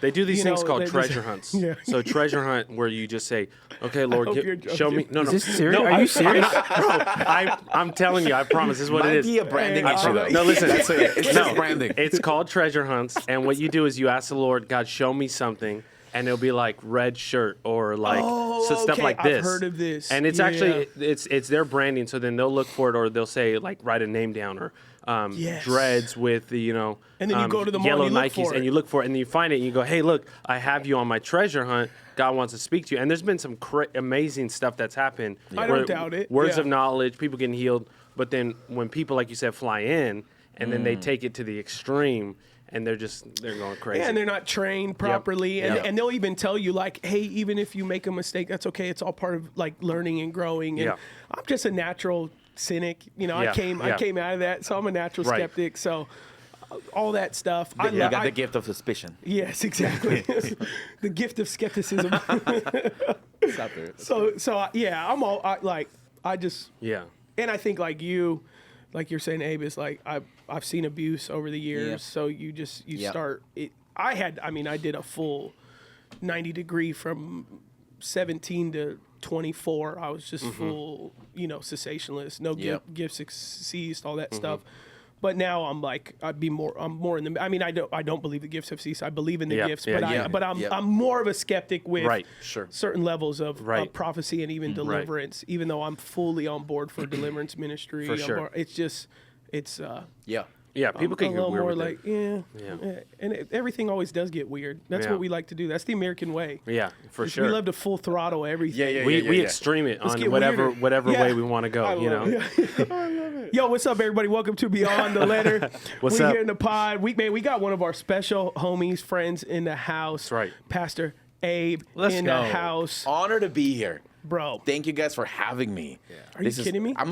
They do these things called treasure hunts. Yeah. So treasure hunt where you just say, okay, Lord, show me. No, Is this serious? No, are you serious? I'm telling you, I promise. This is what it is. Might be a branding issue, though. No, listen. It's just branding. It's called treasure hunts. And what you do is you ask the Lord, God, show me something. And it'll be like red shirt or like stuff like this. I've heard of this. And it's actually, it's their branding. So then they'll look for it or they'll say like, write a name down or dreads with the, and then you go to the mall yellow and you look Nikes for it. and you look for it and you find it and you go, hey, look, I have you on my treasure hunt. God wants to speak to you. And there's been some amazing stuff that's happened. I don't doubt it. Words of knowledge, people getting healed. But then when people, like you said, fly in and then they take it to the extreme, and they're going crazy. Yeah, and they're not trained properly. Yep. And they'll even tell you, like, hey, even if you make a mistake, that's okay. It's all part of, like, learning and growing. And I'm just a natural cynic. I came out of that, so I'm a natural skeptic. So all that stuff. You got the gift of suspicion. Yes, exactly. The gift of skepticism. Stop there. So I'm all, Yeah. And I think, like you, like you're saying, Abe, is like I've seen abuse over the years, so you start it. I did a full 90-degree from 17 to 24. I was just full, cessationalist, no gifts ceased, all that stuff. But now I'm like, I'm more in the. I mean, I don't believe the gifts have ceased. I believe in the gifts, but I'm more of a skeptic with certain levels of prophecy and even deliverance. Even though I'm fully on board for deliverance ministry, For sure. Yeah, people can a get little weird more with like and everything always does get weird. That's what we like to do. That's the American way. Yeah, for sure. We love to full throttle everything. We extreme it on whatever way we want to go. I love it. Yo, what's up, everybody? Welcome to Beyond the Letter. What's we up? Here in the pod. We got one of our special homies, friends in the house. That's right. Pastor Abe Let's in go. the house. Honor to be here. Bro. Thank you guys for having me. Yeah. Are you kidding me? I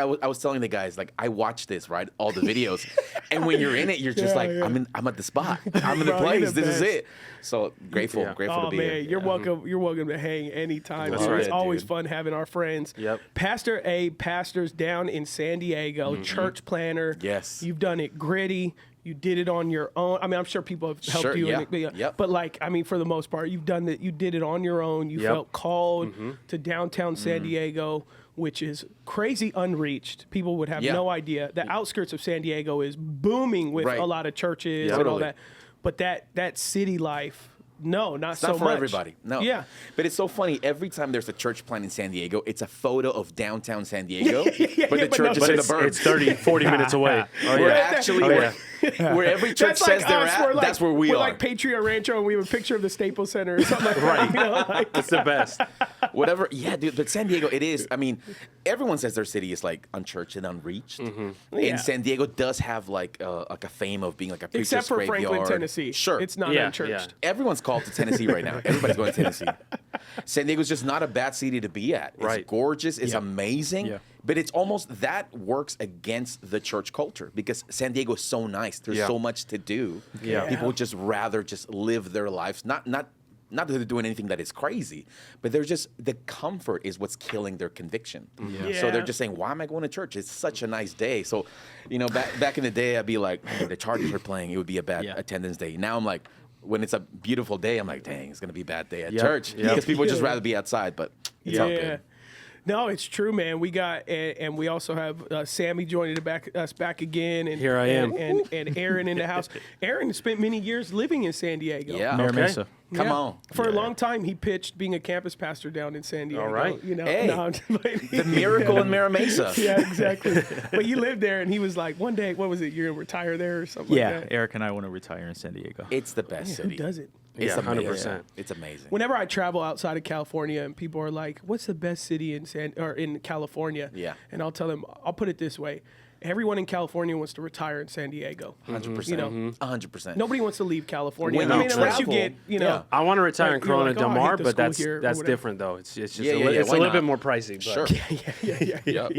was telling the guys, like, I watch this, right? All the videos. And when you're in it, you're just I'm at the spot. I'm in the place. This is it. So grateful to be here. You're welcome. You're welcome to hang anytime. That's right, It's always dude. fun having our friends. Yep. Pastor Abe pastors down in San Diego, church planner. Yes. You've done it gritty. You did it on your own. I mean, I'm sure people have helped Sure, you. yeah. But like, I mean, for the most part, you've done it. You did it on your own. You felt called to downtown San Diego, which is crazy unreached. People would have no idea. The outskirts of San Diego is booming with a lot of churches and all that. But that city life, no, not so much. Not for everybody. No. Yeah. But it's so funny. Every time there's a church plant in San Diego, it's a photo of downtown San Diego, but the church is in the burbs. It's 30, 40 minutes away. We're actually where every church That's like says they're us. at, that's where we we're are. like Patriot Rancho, and we have a picture of the Staples Center or something like that. It's the best. Whatever. Yeah, dude. But San Diego, it is. I mean, everyone says their city is like unchurched and unreached. And San Diego does have like a fame of being like a preacher's Except for graveyard. Franklin, Tennessee. Sure. It's not unchurched. Everyone's called to Tennessee right now. Everybody's going to Tennessee. San Diego's just not a bad city to be at. It's gorgeous. It's amazing. Yeah. But it's almost that works against the church culture because San Diego is so nice. There's so much to do. Yeah. People would just rather just live their lives. Not that they're doing anything that is crazy, but they're just, the comfort is what's killing their conviction. So they're just saying, why am I going to church? It's such a nice day. So, back in the day, I'd be like, man, the Chargers are playing. It would be a bad attendance day. Now I'm like, when it's a beautiful day, I'm like, dang, it's going to be a bad day at church. Because people would just rather be outside, but it's all good. No, it's true, man. We got, and we also have Sammy joining us back again. And Here I am. And Aaron in the house. Aaron spent many years living in San Diego. Yeah. Mira Mesa. Come on. For a long time, he pitched being a campus pastor down in San Diego. All right. Hey, the the miracle in Mira Mesa. Yeah, exactly. But you lived there, and he was like, one day, what was it? You're going to retire there or something like that? Eric and I want to retire in San Diego. It's the best Who city. does it? It's 100%. It's amazing. Whenever I travel outside of California and people are like, what's the best city in California? Yeah. And I'll tell them, I'll put it this way. Everyone in California wants to retire in San Diego. 100%. 100%. Nobody wants to leave California. When I you mean, unless you travel, get, I want to retire in Like, you're Corona like, Del oh, I Mar, hate the but school that's here or that's whatever. different though. It's just Yeah, it's a why little not? bit more pricey. But. Sure. Yeah.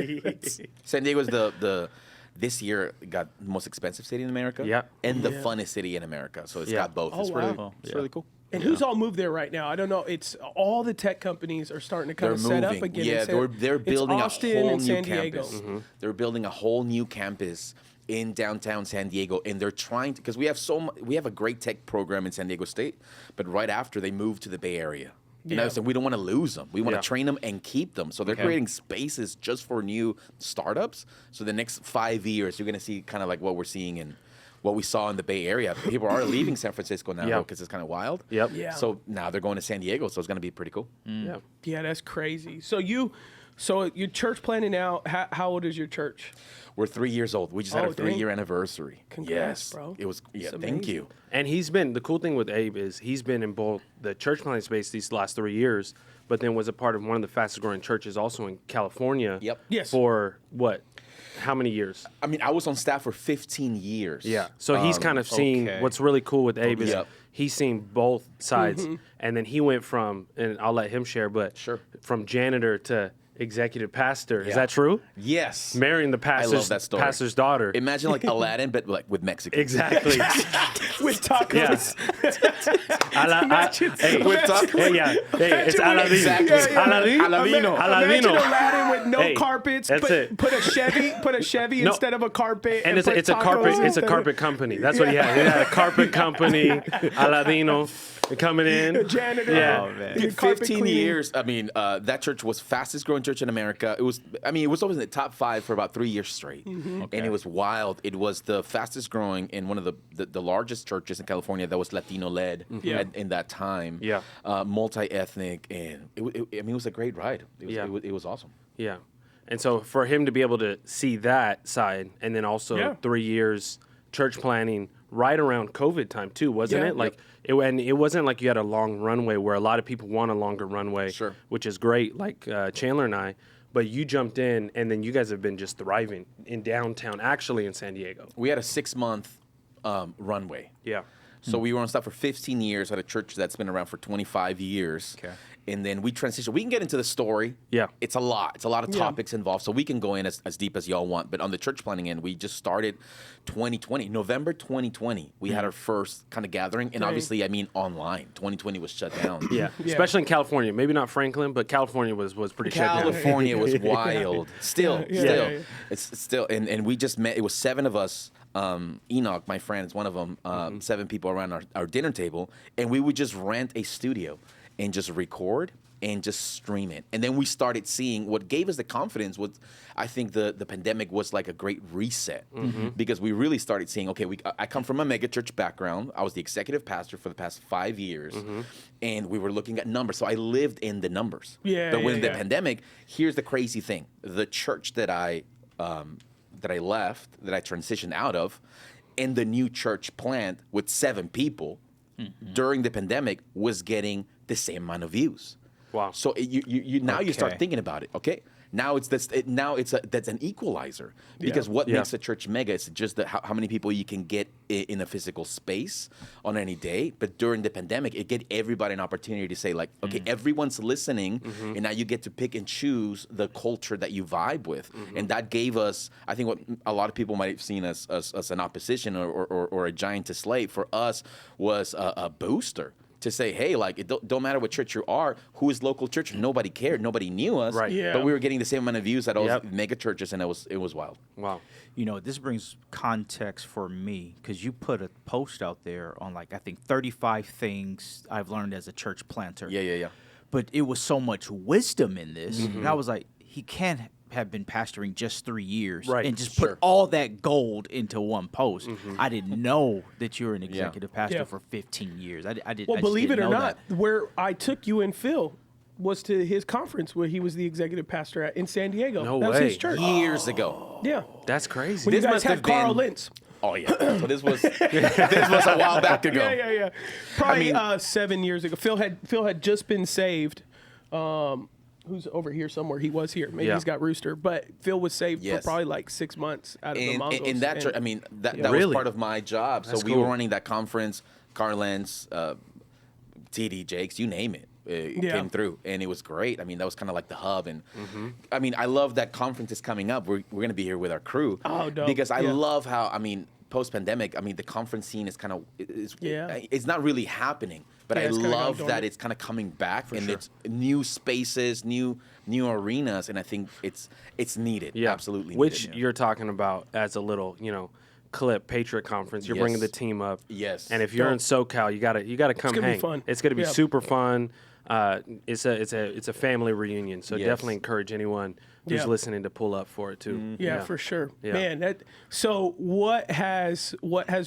San Diego's the this year got the most expensive city in America. Yeah. And the funnest city in America. So it's got both. Oh, It's wow. really cool. And who's all moved there right now? I don't know. It's all the tech companies are starting to kind of set up again. Yeah, they're building Austin a whole and new San Diego. campus. They're building a whole new campus in downtown San Diego, and they're trying to, because we have a great tech program in San Diego State, but right after they moved to the Bay Area. And I said, we don't want to lose them. We want to train them and keep them. So they're creating spaces just for new startups. So the next 5 years, you're going to see kind of like what we're seeing in what we saw in the Bay Area. People are leaving San Francisco now because it's kind of wild. Yep. Yeah. So now they're going to San Diego. So it's going to be pretty cool. Yeah. Yeah, that's crazy. So your church planning now, how old is your church? We're 3 years old. We just had our 3-year anniversary. Congrats, bro. It was, That's thank you. And the cool thing with Abe is he's been in both the church planting space these last 3 years, but then was a part of one of the fastest growing churches also in California. Yep. Yes. For what? How many years? I mean, I was on staff for 15 years. Yeah. So he's kind of seen what's really cool with Abe is he's seen both sides. And then he went from, and I'll let him share, but from janitor to executive pastor. Is that true? Yes. Marrying the I love that story. pastor's daughter. Imagine like Aladdin, but like with Mexican. Exactly. With tacos. With tacos. Hey, it's Aladdin. Exactly. Aladino. Imagine Aladdin with no carpets. That's it. Put a Chevy instead of a carpet. And it's a carpet. It's a carpet company. That's what he had. He had a carpet company. Aladino coming in. A janitor. Yeah. Oh, man. 15 years. I mean, that church was fastest growing church in America. It was always in the top 5 for about 3 years straight. And it was wild. It was the fastest growing in one of the largest churches in California that was Latino led in that time. Yeah. Multi-ethnic, and it was a great ride. It was awesome. Yeah. And so for him to be able to see that side, and then also 3 years church planning right around COVID time too, wasn't it? Like it wasn't like you had a long runway where a lot of people want a longer runway, which is great, like Chandler and I. But you jumped in, and then you guys have been just thriving in downtown, actually in San Diego. We had a 6-month runway. Yeah. So we were on staff for 15 years at a church that's been around for 25 years. Okay. And then we transitioned. We can get into the story. Yeah. It's a lot. It's a lot of topics involved. So we can go in as deep as y'all want. But on the church planning end, we just started 2020. November 2020, we had our first kind of gathering. And obviously, I mean, online. 2020 was shut down. Yeah. Especially in California. Maybe not Franklin, but California was pretty shut down. California was wild. Still. Yeah. It's still. And we just met. It was 7 of us. Enoch, my friend, is one of them. 7 people around our dinner table. And we would just rent a studio and just record and just stream it. And then we started seeing what gave us the confidence was, I think the pandemic was like a great reset because we really started seeing, okay, I come from a mega church background. I was the executive pastor for the past 5 years and we were looking at numbers. So I lived in the numbers. But when the pandemic, here's the crazy thing. The church that I left, that I transitioned out of, and the new church plant with 7 people during the pandemic was getting the same amount of views. Wow. So you start thinking about it. Okay. Now that's an equalizer because what makes a church mega is just how many people you can get in a physical space on any day. But during the pandemic, it gave everybody an opportunity to say like, okay, everyone's listening, and now you get to pick and choose the culture that you vibe with, and that gave us, I think, what a lot of people might have seen as an opposition or a giant to slay for us was a booster. To say, hey, like, it don't matter what church you are, who is local church, nobody cared, nobody knew us, right? Yeah. But we were getting the same amount of views at all mega churches, and it was wild. Wow. You know, this brings context for me because you put a post out there on like I think 35 things I've learned as a church planter. Yeah. But it was so much wisdom in this, and I was like, he can't have been pastoring just 3 years and just put all that gold into one post. I didn't know that you were an executive pastor for 15 years. I didn't. Well, believe it or not, that. where I took you and Phil was to his conference where he was the exexitive pastor at in San Diego. No that was way. his church. Years ago. Yeah. That's crazy. When you This guys must had have Carl been- Lentz. Oh yeah. So this was a while back ago. Yeah. Probably 7 years ago. Phil had just been saved. Who's over here somewhere? He was here. Maybe he's got Rooster, but Phil was saved for probably like 6 months out of the Mongols. In that church, I mean, that was Really? part of my job. So we cool. were running that conference. Carl Lentz, TD Jakes, you name it. Came through, and it was great. I mean, that was kind of like the hub, and I mean, I love that conference is coming up. We're going to be here with our crew. Oh, dope. Because I love how, I mean, post-pandemic, I mean, the conference scene is kind of it's not really happening. But I love that it's kind of coming back, and it's new spaces, new arenas, and I think it's needed. Yeah, absolutely. Which needed. You're talking about as a little, clip Patriot Conference. You're bringing the team up. Yes. And if you're in SoCal, you gotta come hang. Be fun. It's gonna be super fun. It's a family reunion, so definitely encourage anyone who's listening to pull up for it too. Yeah, for sure. Yeah. Man, so what has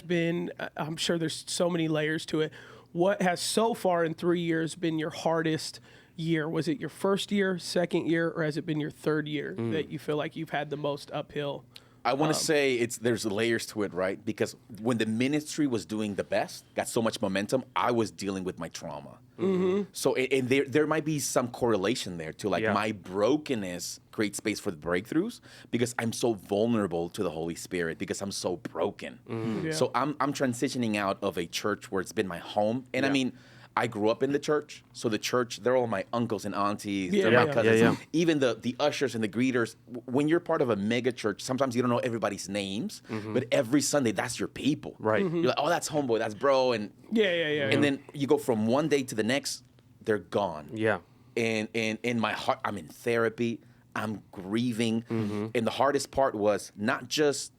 been? I'm sure there's so many layers to it. What has so far in 3 years been your hardest year? Was it your first year, second year, or has it been your third year that you feel like you've had the most uphill? I want to say there's layers to it, right? Because when the ministry was doing the best, got so much momentum, I was dealing with my trauma. Mm-hmm. So and there might be some correlation there to my brokenness creates space for the breakthroughs because I'm so vulnerable to the Holy Spirit because I'm so broken. Mm-hmm. Yeah. So I'm transitioning out of a church where it's been my home, and I mean, I grew up in the church, so the church, they're all my uncles and aunties, they're my cousins. Yeah. Even the ushers and the greeters. When you're part of a mega church, sometimes you don't know everybody's names, but every Sunday, that's your people. Right. Mm-hmm. You're like, oh, that's homeboy, that's bro. And And then you go from one day to the next, they're gone. Yeah. And in my heart, I'm in therapy, I'm grieving. Mm-hmm. And the hardest part was not just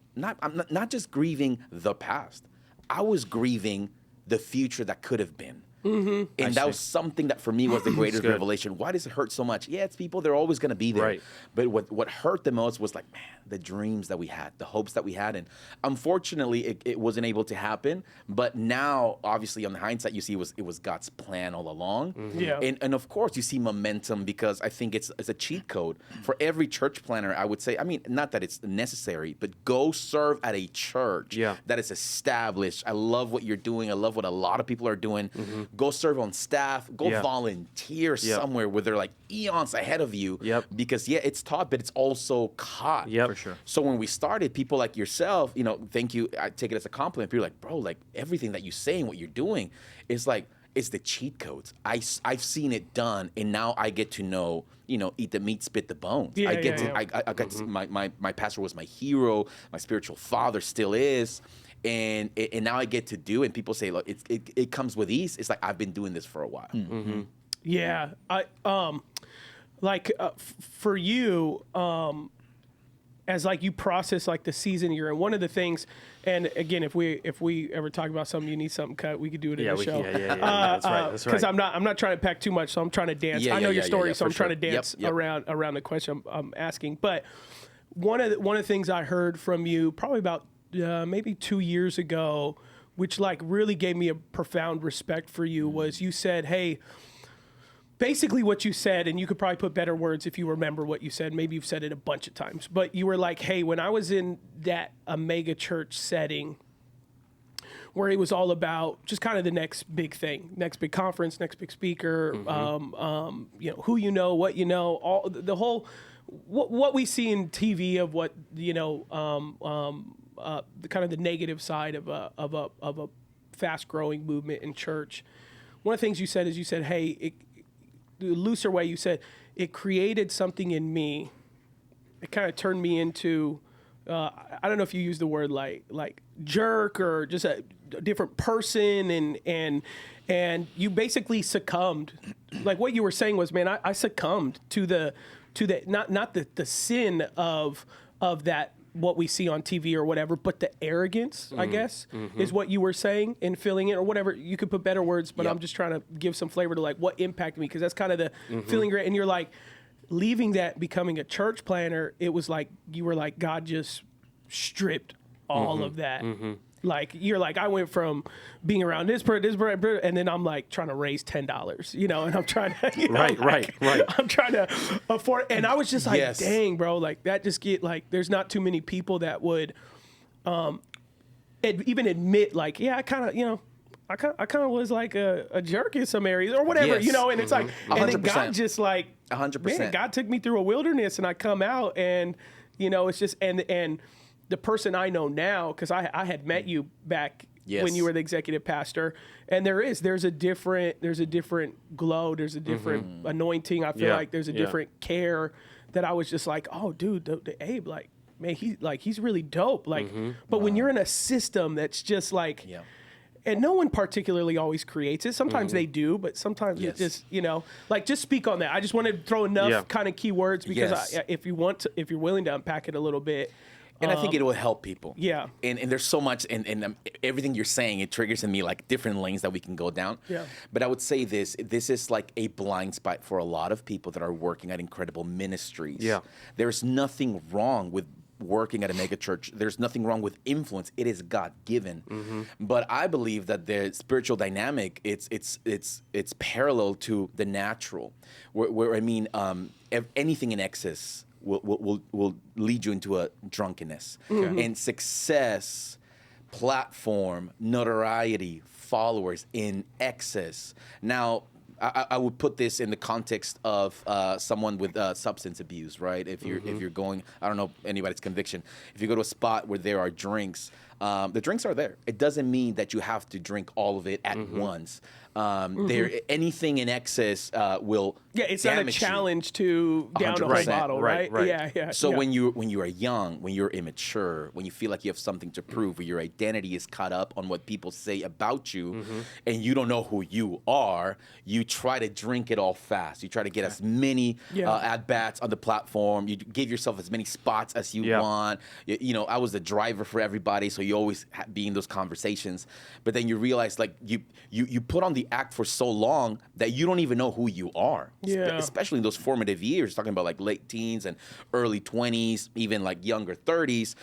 grieving the past. I was grieving the future that could have been. Mm-hmm. And that was something that for me was the greatest revelation. Why does it hurt so much? Yeah, it's people, they're always going to be there. Right. But what hurt the most was like, man, the dreams that we had, the hopes that we had. And unfortunately, it wasn't able to happen. But now, obviously, on the hindsight, you see it was God's plan all along. Mm-hmm. Yeah. And of course, you see momentum because I think it's a cheat code. For every church planner, I would say, I mean, not that it's necessary, but go serve at a church that is established. I love what you're doing. I love what a lot of people are doing. Mm-hmm. Go serve on staff. Go volunteer somewhere where they're like eons ahead of you. Yep. Because it's taught, but it's also caught. Yep. For sure. So when we started, people like yourself, thank you. I take it as a compliment. People are like, bro, like everything that you say and what you're doing is like it's the cheat codes. I've seen it done, and now I get to know. Eat the meat, spit the bones. I get to. I got to, my pastor was my hero. My spiritual father still is. And now I get to do, and people say, look, it comes with ease. It's like I've been doing this for a while. Mm-hmm. Yeah, for you, as like you process like the season you're in. One of the things, and again, if we ever talk about something, you need something cut, we could do it in the show. That's right. Because I'm not trying to pack too much, so I'm trying to dance. I know your story, so I'm trying to dance around the question I'm asking. But one of the things I heard from you probably about maybe 2 years ago, which like really gave me a profound respect for you, was you said, hey, basically what you said, and you could probably put better words if you remember what you said. Maybe you've said it a bunch of times, but you were like, hey, when I was in a mega church setting where it was all about just kind of the next big thing, next big conference, next big speaker, who what all the whole, what we see in TV of what, the kind of the negative side of a fast growing movement in church. One of the things you said is hey, the looser way you said, it created something in me. It kind of turned me into, I don't know if you use the word like jerk or just a different person, and you basically succumbed. Like what you were saying was, man, I succumbed to the not the sin of that, what we see on TV or whatever, but the arrogance, I guess, is what you were saying and filling it or whatever. You could put better words, but I'm just trying to give some flavor to like what impacted me, because that's kind of the feeling great. And you're like, leaving that, becoming a church planner, it was like, you were like, God just stripped all of that. Like, you're like, I went from being around this person, and then I'm like trying to raise $10, and I'm trying to, right. I'm trying to afford, and I was just like, dang, bro, like that just there's not too many people that would, even admit like, yeah, I kind of was like a jerk in some areas or whatever, and it's like, and then God just like, 100%. Man, God took me through a wilderness, and I come out, and it's just, and the person I know now, because I had met you back when you were the executive pastor, and there's a different glow, there's a different anointing. I feel like there's a different care that I was just like, oh, dude, the Abe, like, man, he's really dope. Like, but when you're in a system that's just like, and no one particularly always creates it. Sometimes they do, but sometimes it just, like, just speak on that. I just want to throw enough kind of keywords because if you're willing to unpack it a little bit. And I think it will help people. Yeah. And there's so much, and everything you're saying, it triggers in me like different lanes that we can go down. Yeah. But I would say this is like a blind spot for a lot of people that are working at incredible ministries. Yeah. There's nothing wrong with working at a mega church. There's nothing wrong with influence. It is God-given. But I believe that the spiritual dynamic, it's parallel to the natural, where I mean, anything in excess will lead you into a drunkenness. And success, platform, notoriety, followers in excess. Now, I would put this in the context of someone with substance abuse, right? If you're going, I don't know anybody's conviction. If you go to a spot where there are drinks, the drinks are there. It doesn't mean that you have to drink all of it at once. Anything in excess will it's not a challenge to down a whole bottle, right? Yeah. So when you are young, when you're immature, when you feel like you have something to prove, where your identity is caught up on what people say about you, and you don't know who you are, you try to drink it all fast. You try to get as many at bats on the platform. You give yourself as many spots as you want. I was the driver for everybody, so you always be in those conversations. But then you realize, like, you put on the act for so long that you don't even know who you are. Especially in those formative years, talking about like late teens and early 20s, even like younger 30s.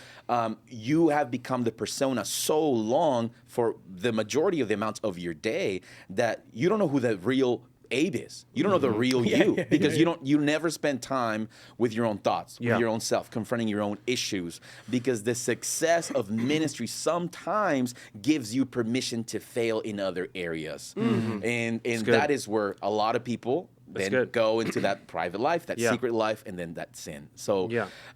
You have become the persona so long for the majority of the amounts of your day that you don't know who the real Abe is. You don't know the real you because you never spend time with your own thoughts, with your own self, confronting your own issues, because the success of ministry sometimes gives you permission to fail in other areas. And that is where a lot of people then go into that private life, that secret life, and then that sin. So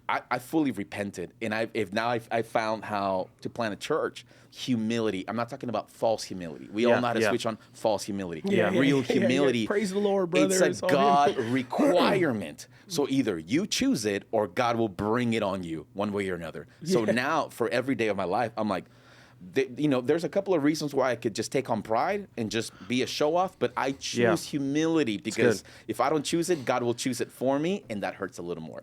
I fully repented, and I found how to plant a church. Humility. I'm not talking about false humility. We all know how to switch on false humility. Real humility. Praise the Lord, brother. It's a God requirement. So either you choose it or God will bring it on you one way or another. So now for every day of my life, I'm like, there's a couple of reasons why I could just take on pride and just be a show off, but I choose humility because if I don't choose it, God will choose it for me, and that hurts a little more.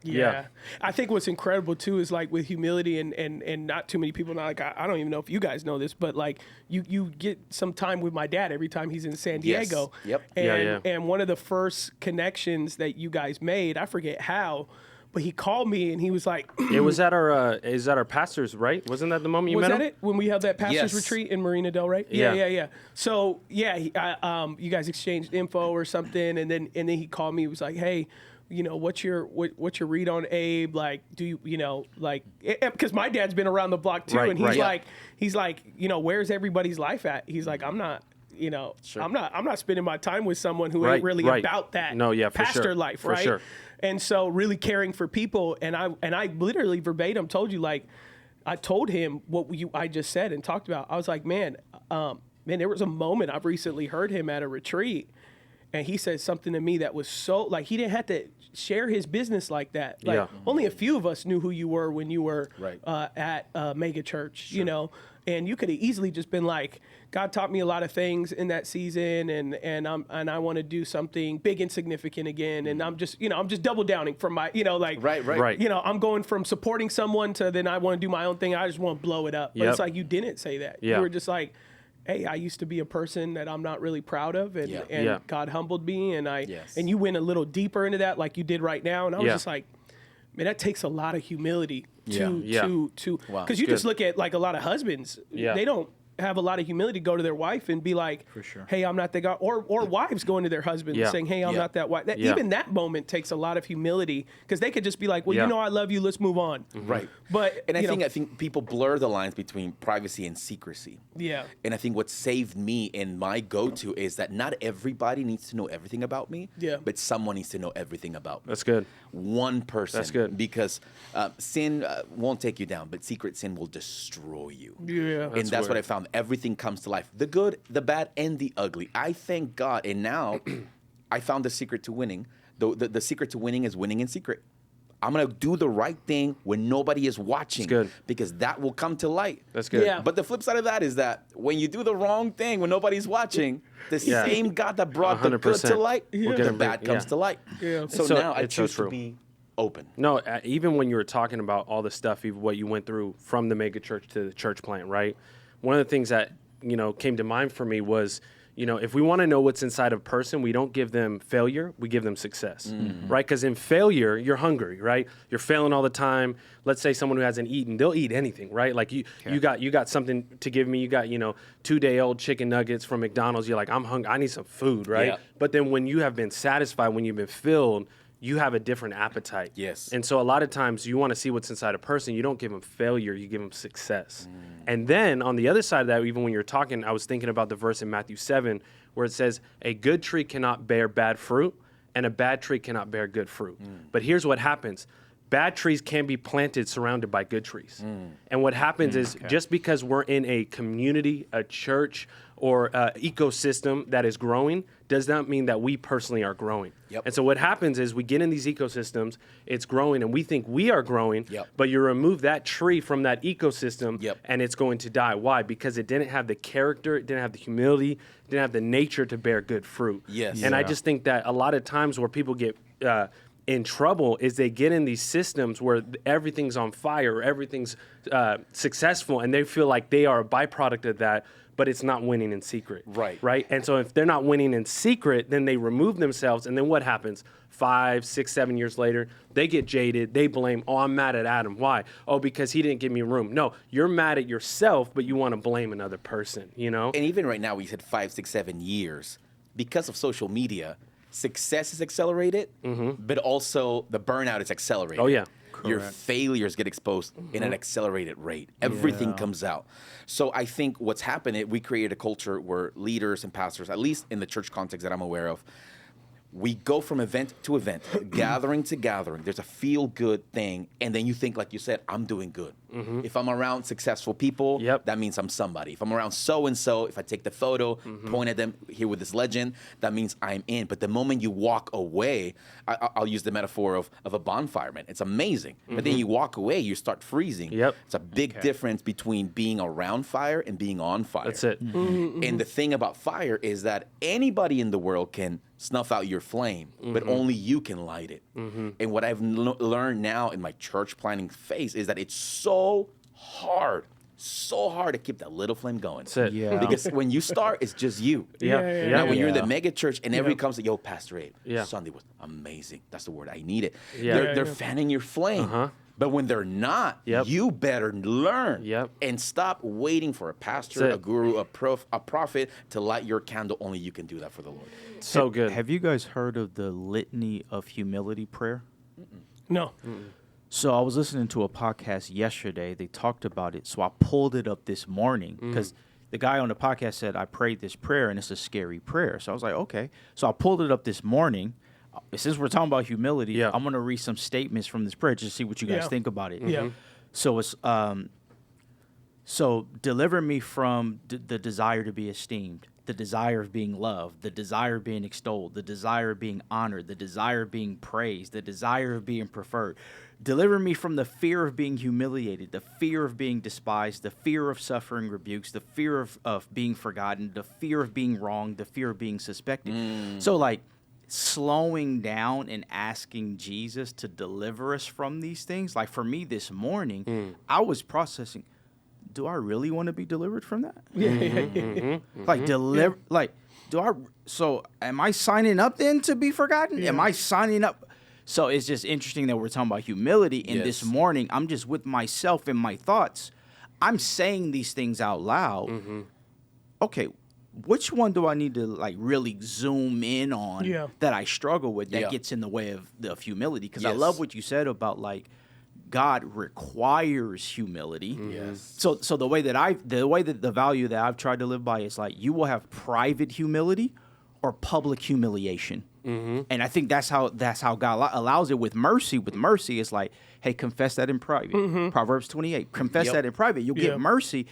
I think what's incredible too is like with humility and not too many people know, like I don't even know if you guys know this, but like you get some time with my dad every time he's in San Diego. And one of the first connections that you guys made, I forget how, but he called me and he was like, it was at our pastor's, right? Wasn't that the moment you met him? Was that it? When we had that pastor's retreat in Marina Del Rey? Yeah. So you guys exchanged info or something, and then he called me. He was like, hey, what's your read on Abe? Like, do you like, because my dad's been around the block too, and he's like, where's everybody's life at? He's like, I'm not spending my time with someone who ain't really about that pastor life, right? Sure. And so really caring for people, and I literally verbatim told you, like, I told him what I just said and talked about. I was like, man, there was a moment I've recently heard him at a retreat, and he said something to me that was so, like, he didn't have to share his business like that. Like, only a few of us knew who you were when you were at mega church, and you could have easily just been like, God taught me a lot of things in that season, and I want to do something big and significant again, and I'm just double downing from my, I'm going from supporting someone to then I want to do my own thing. I just want to blow it up. But it's like, you didn't say that. You were just like, hey, I used to be a person that I'm not really proud of, and God humbled me, and and you went a little deeper into that, like you did right now, and I was just like, man, that takes a lot of humility to because you just look at like a lot of husbands, they don't have a lot of humility, go to their wife and be like, hey, I'm not that guy. Or wives going to their husband and saying, hey, I'm not that wife. Even that moment takes a lot of humility, because they could just be like, well, I love you, let's move on. Right. But I think people blur the lines between privacy and secrecy. And I think what saved me and my go-to is that not everybody needs to know everything about me, but someone needs to know everything about me. That's good. One person. That's good. Because sin won't take you down, but secret sin will destroy you. Yeah. And that's what I found. Everything comes to life. The good, the bad, and the ugly. I thank God. And now I found the secret to winning. The secret to winning is winning in secret. I'm going to do the right thing when nobody is watching. That's good. Because that will come to light. That's good. Yeah. But the flip side of that is that when you do the wrong thing when nobody's watching, the same God that brought the good to light, the bad comes to light. Yeah. So now I choose to be open. No, even when you were talking about all the stuff, even what you went through from the mega church to the church plant, right? One of the things that, came to mind for me was, if we want to know what's inside of a person, we don't give them failure, we give them success, right? Because in failure, you're hungry, right? You're failing all the time. Let's say someone who hasn't eaten, they'll eat anything, right? Like you got something to give me. You got, 2-day-old chicken nuggets from McDonald's. You're like, I'm hungry. I need some food, right? Yeah. But then when you have been satisfied, when you've been filled, you have a different appetite. Yes. And so a lot of times you want to see what's inside a person. You don't give them failure. You give them success. And then on the other side of that, even when you're talking, I was thinking about the verse in Matthew 7 where it says, a good tree cannot bear bad fruit and a bad tree cannot bear good fruit. But here's what happens. Bad trees can be planted surrounded by good trees. And what happens is just because we're in a community, a church, or ecosystem that is growing does not mean that we personally are growing. Yep. And so what happens is we get in these ecosystems, it's growing, and we think we are growing, but you remove that tree from that ecosystem, and it's going to die. Why? Because it didn't have the character, it didn't have the humility, it didn't have the nature to bear good fruit. Yes. And I just think that a lot of times where people get in trouble is they get in these systems where everything's on fire, everything's successful, and they feel like they are a byproduct of that, but it's not winning in secret. Right. And so if they're not winning in secret, then they remove themselves, and then what happens? 5, 6, 7 years later, they get jaded, they blame, I'm mad at Adam. Why? Oh, because he didn't give me room. No, you're mad at yourself, but you want to blame another person, And even right now, we said 5, 6, 7 years, because of social media, success is accelerated, but also the burnout is accelerated. Oh, yeah. Your failures get exposed in an accelerated rate. Everything comes out. So I think what's happened, we created a culture where leaders and pastors, at least in the church context that I'm aware of, we go from event to event, gathering to gathering. There's a feel-good thing, and then you think, like you said, I'm doing good. If I'm around successful people, that means I'm somebody. If I'm around so-and-so, if I take the photo, point at them here with this legend, that means I'm in. But the moment you walk away, I'll use the metaphor of a bonfire, man. It's amazing. But then you walk away, you start freezing. It's a big difference between being around fire and being on fire. That's it. And the thing about fire is that anybody in the world can snuff out your flame, but only you can light it. And what I've learned now in my church planning phase is that it's so hard to keep that little flame going. That's it. Yeah. Because when you start, it's just you. Now, when you're in the mega church and everybody comes to, yo, Pastor Abe, Sunday was amazing. That's the word I needed. They're fanning your flame. But when they're not, you better learn and stop waiting for a pastor, a guru, a prophet to light your candle. Only you can do that for the Lord. So good. Have you guys heard of the litany of humility prayer? No. So I was listening to a podcast yesterday. They talked about it. So I pulled it up this morning because the guy on the podcast said, I prayed this prayer and it's a scary prayer. So I was like, okay. So I pulled it up this morning. Since we're talking about humility, I'm going to read some statements from this prayer just to see what you guys think about it. So it's, so deliver me from the desire to be esteemed, the desire of being loved, the desire of being extolled, the desire of being honored, the desire of being praised, the desire of being preferred. Deliver me from the fear of being humiliated, the fear of being despised, the fear of suffering rebukes, the fear of being forgotten, the fear of being wronged, the fear of being suspected. So like slowing down and asking Jesus to deliver us from these things. Like for me this morning, I was processing, do I really want to be delivered from that? Like so am I signing up then to be forgotten? Am I signing up? So it's just interesting that we're talking about humility. And this morning, I'm just with myself and my thoughts. I'm saying these things out loud. Okay, which one do I need to like really zoom in on that I struggle with that gets in the way of humility? Because I love what you said about like God requires humility. So the way that the value that I've tried to live by is like you will have private humility or public humiliation. And I think that's how God allows it with mercy. With mercy, it's like, hey, confess that in private. Proverbs 28. Confess that in private. You'll get mercy.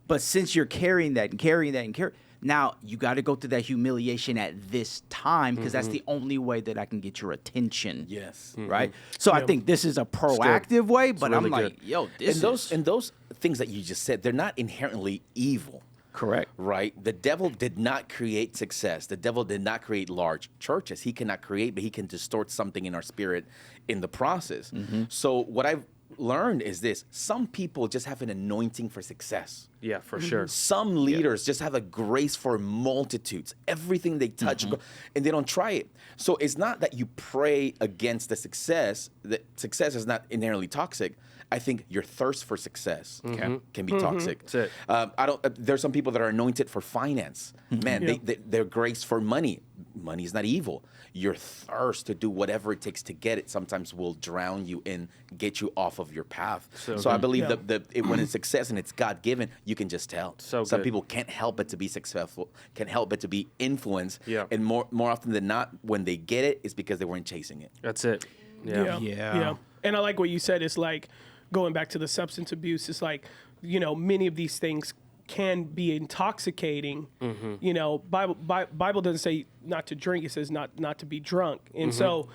But since you're carrying that and carrying that and carrying, Now, you got to go through that humiliation at this time because that's the only way that I can get your attention. Yes. Right? So I think this is a proactive way, but really I'm like, good. yo, this And those things that you just said, they're not inherently evil. correct. Right? The devil did not create success. The devil did not create large churches. He cannot create, but he can distort something in our spirit in the process. So what I've learned is this: some people just have an anointing for success. Yeah, for sure. Some leaders just have a grace for multitudes. Everything they touch, and they don't try it. So it's not that you pray against the success. That success is not inherently toxic. I think your thirst for success can be toxic. That's it. I don't. There's some people that are anointed for finance. Man, they're grace for money. Money is not evil. Your thirst to do whatever it takes to get it sometimes will drown you and get you off of your path. So I believe that when it's success and it's God given, you can just tell. Some people can't help but to be successful, can't help but to be influenced. Yeah. And more often than not, when they get it, it's because they weren't chasing it. That's it. Yeah. Yeah. And I like what you said. It's like going back to the substance abuse. It's like, many of these things can be intoxicating. Bible doesn't say not to drink. It says not to be drunk. And so,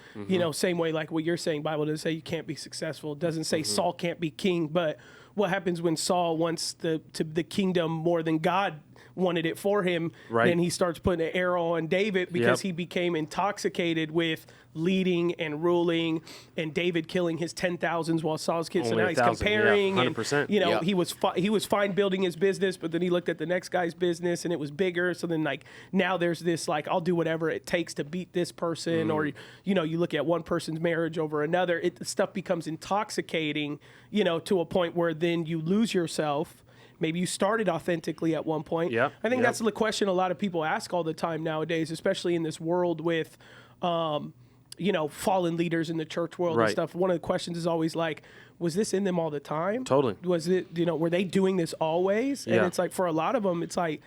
same way like what you're saying, Bible doesn't say you can't be successful. It doesn't say Saul can't be king. But what happens when Saul wants the kingdom more than God wanted it for him? Right. Then he starts putting an arrow on David because he became intoxicated with leading and ruling, and David killing his 10,000s while Saul's kids. So now he's comparing. 100%. And, he was fine building his business, but then he looked at the next guy's business and it was bigger. So then now there's this I'll do whatever it takes to beat this person, or you look at one person's marriage over another. Stuff becomes intoxicating, to a point where then you lose yourself. Maybe you started authentically at one point. Yeah. I think that's the question a lot of people ask all the time nowadays, especially in this world with, fallen leaders in the church world and stuff. One of the questions is always like, was this in them all the time? Totally. Was it, were they doing this always? Yeah. And it's like, for a lot of them, it's like,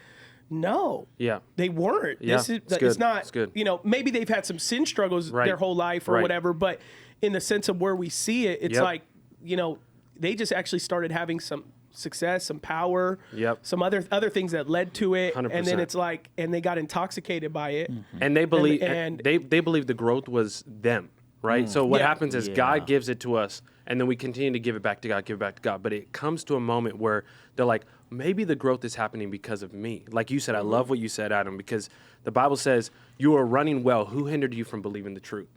no. Yeah. They weren't. Yeah. It's not, It's good. maybe they've had some sin struggles their whole life or whatever, but in the sense of where we see it, it's like, they just actually started having some success, some power, some other things that led to it, 100%. and then it's like, and they got intoxicated by it, and they believe, and they believe the growth was them, right? So what happens is God gives it to us, and then we continue to give it back to God, but it comes to a moment where they're like, maybe the growth is happening because of me. Like you said, I love what you said, Adam, because the Bible says you are running well. Who hindered you from believing the truth?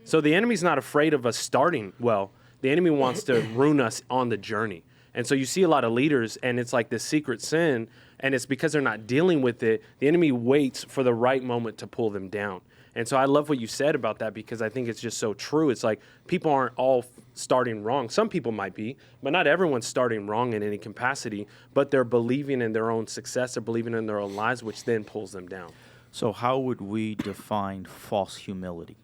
So the enemy's not afraid of us starting well. The enemy wants to ruin us on the journey. And so you see a lot of leaders, and it's like this secret sin, and it's because they're not dealing with it. The enemy waits for the right moment to pull them down. And so I love what you said about that, because I think it's just so true. It's like people aren't all starting wrong. Some people might be, but not everyone's starting wrong in any capacity, but they're believing in their own success, they're believing in their own lives, which then pulls them down. So how would we define false humility?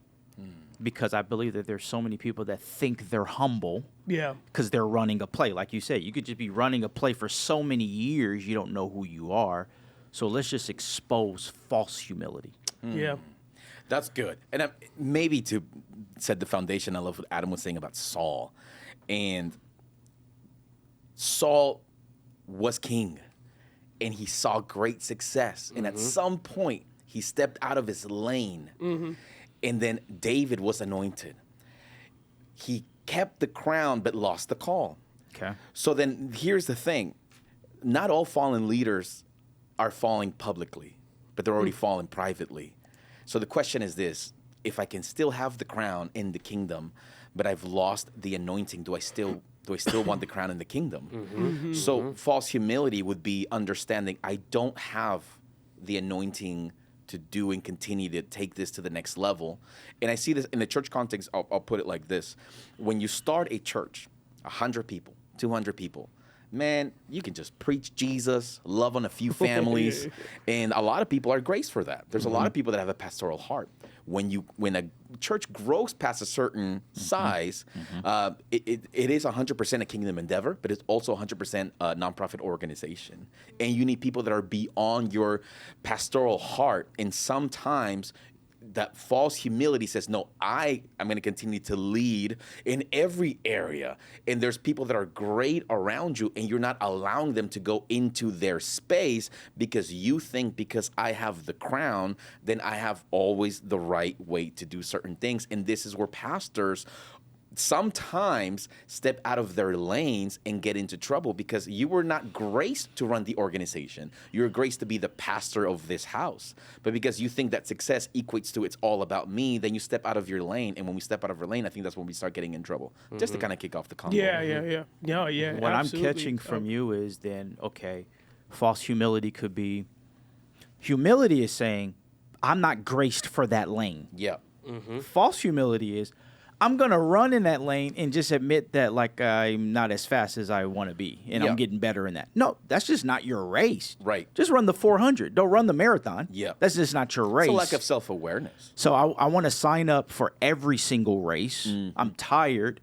Because I believe that there's so many people that think they're humble because they're running a play. Like you said, you could just be running a play for so many years, you don't know who you are. So let's just expose false humility. Yeah. That's good. And maybe to set the foundation, I love what Adam was saying about Saul. And Saul was king, and he saw great success. And at some point, he stepped out of his lane. And then David was anointed. He kept the crown but lost the call. Okay. So then here's the thing. Not all fallen leaders are falling publicly, but they're already fallen privately. So the question is this: if I can still have the crown in the kingdom, but I've lost the anointing, do I still want the crown in the kingdom? So false humility would be understanding I don't have the anointing to do and continue to take this to the next level. And I see this in the church context. I'll put it like this. When you start a church, 100 people, 200 people, man, you can just preach Jesus, love on a few families, and a lot of people are graced for that. There's a lot of people that have a pastoral heart. When a church grows past a certain size, it is 100% a kingdom endeavor, but it's also 100% a nonprofit organization. And you need people that are beyond your pastoral heart. And sometimes that false humility says, no, I am going to continue to lead in every area. And there's people that are great around you, and you're not allowing them to go into their space because you think because I have the crown, then I have always the right way to do certain things. And this is where pastors sometimes step out of their lanes and get into trouble because you were not graced to run the organization. You were graced to be the pastor of this house. But because you think that success equates to it's all about me, then you step out of your lane. And when we step out of our lane, I think that's when we start getting in trouble. Just to kind of kick off the convo. Yeah. What I'm catching from you is then, okay, false humility could be, humility is saying, I'm not graced for that lane. Yeah. False humility is, I'm going to run in that lane and just admit that, like, I'm not as fast as I want to be, and I'm getting better in that. No, that's just not your race. Right. Just run the 400. Don't run the marathon. Yeah. That's just not your race. It's a lack of self-awareness. So I want to sign up for every single race. I'm tired,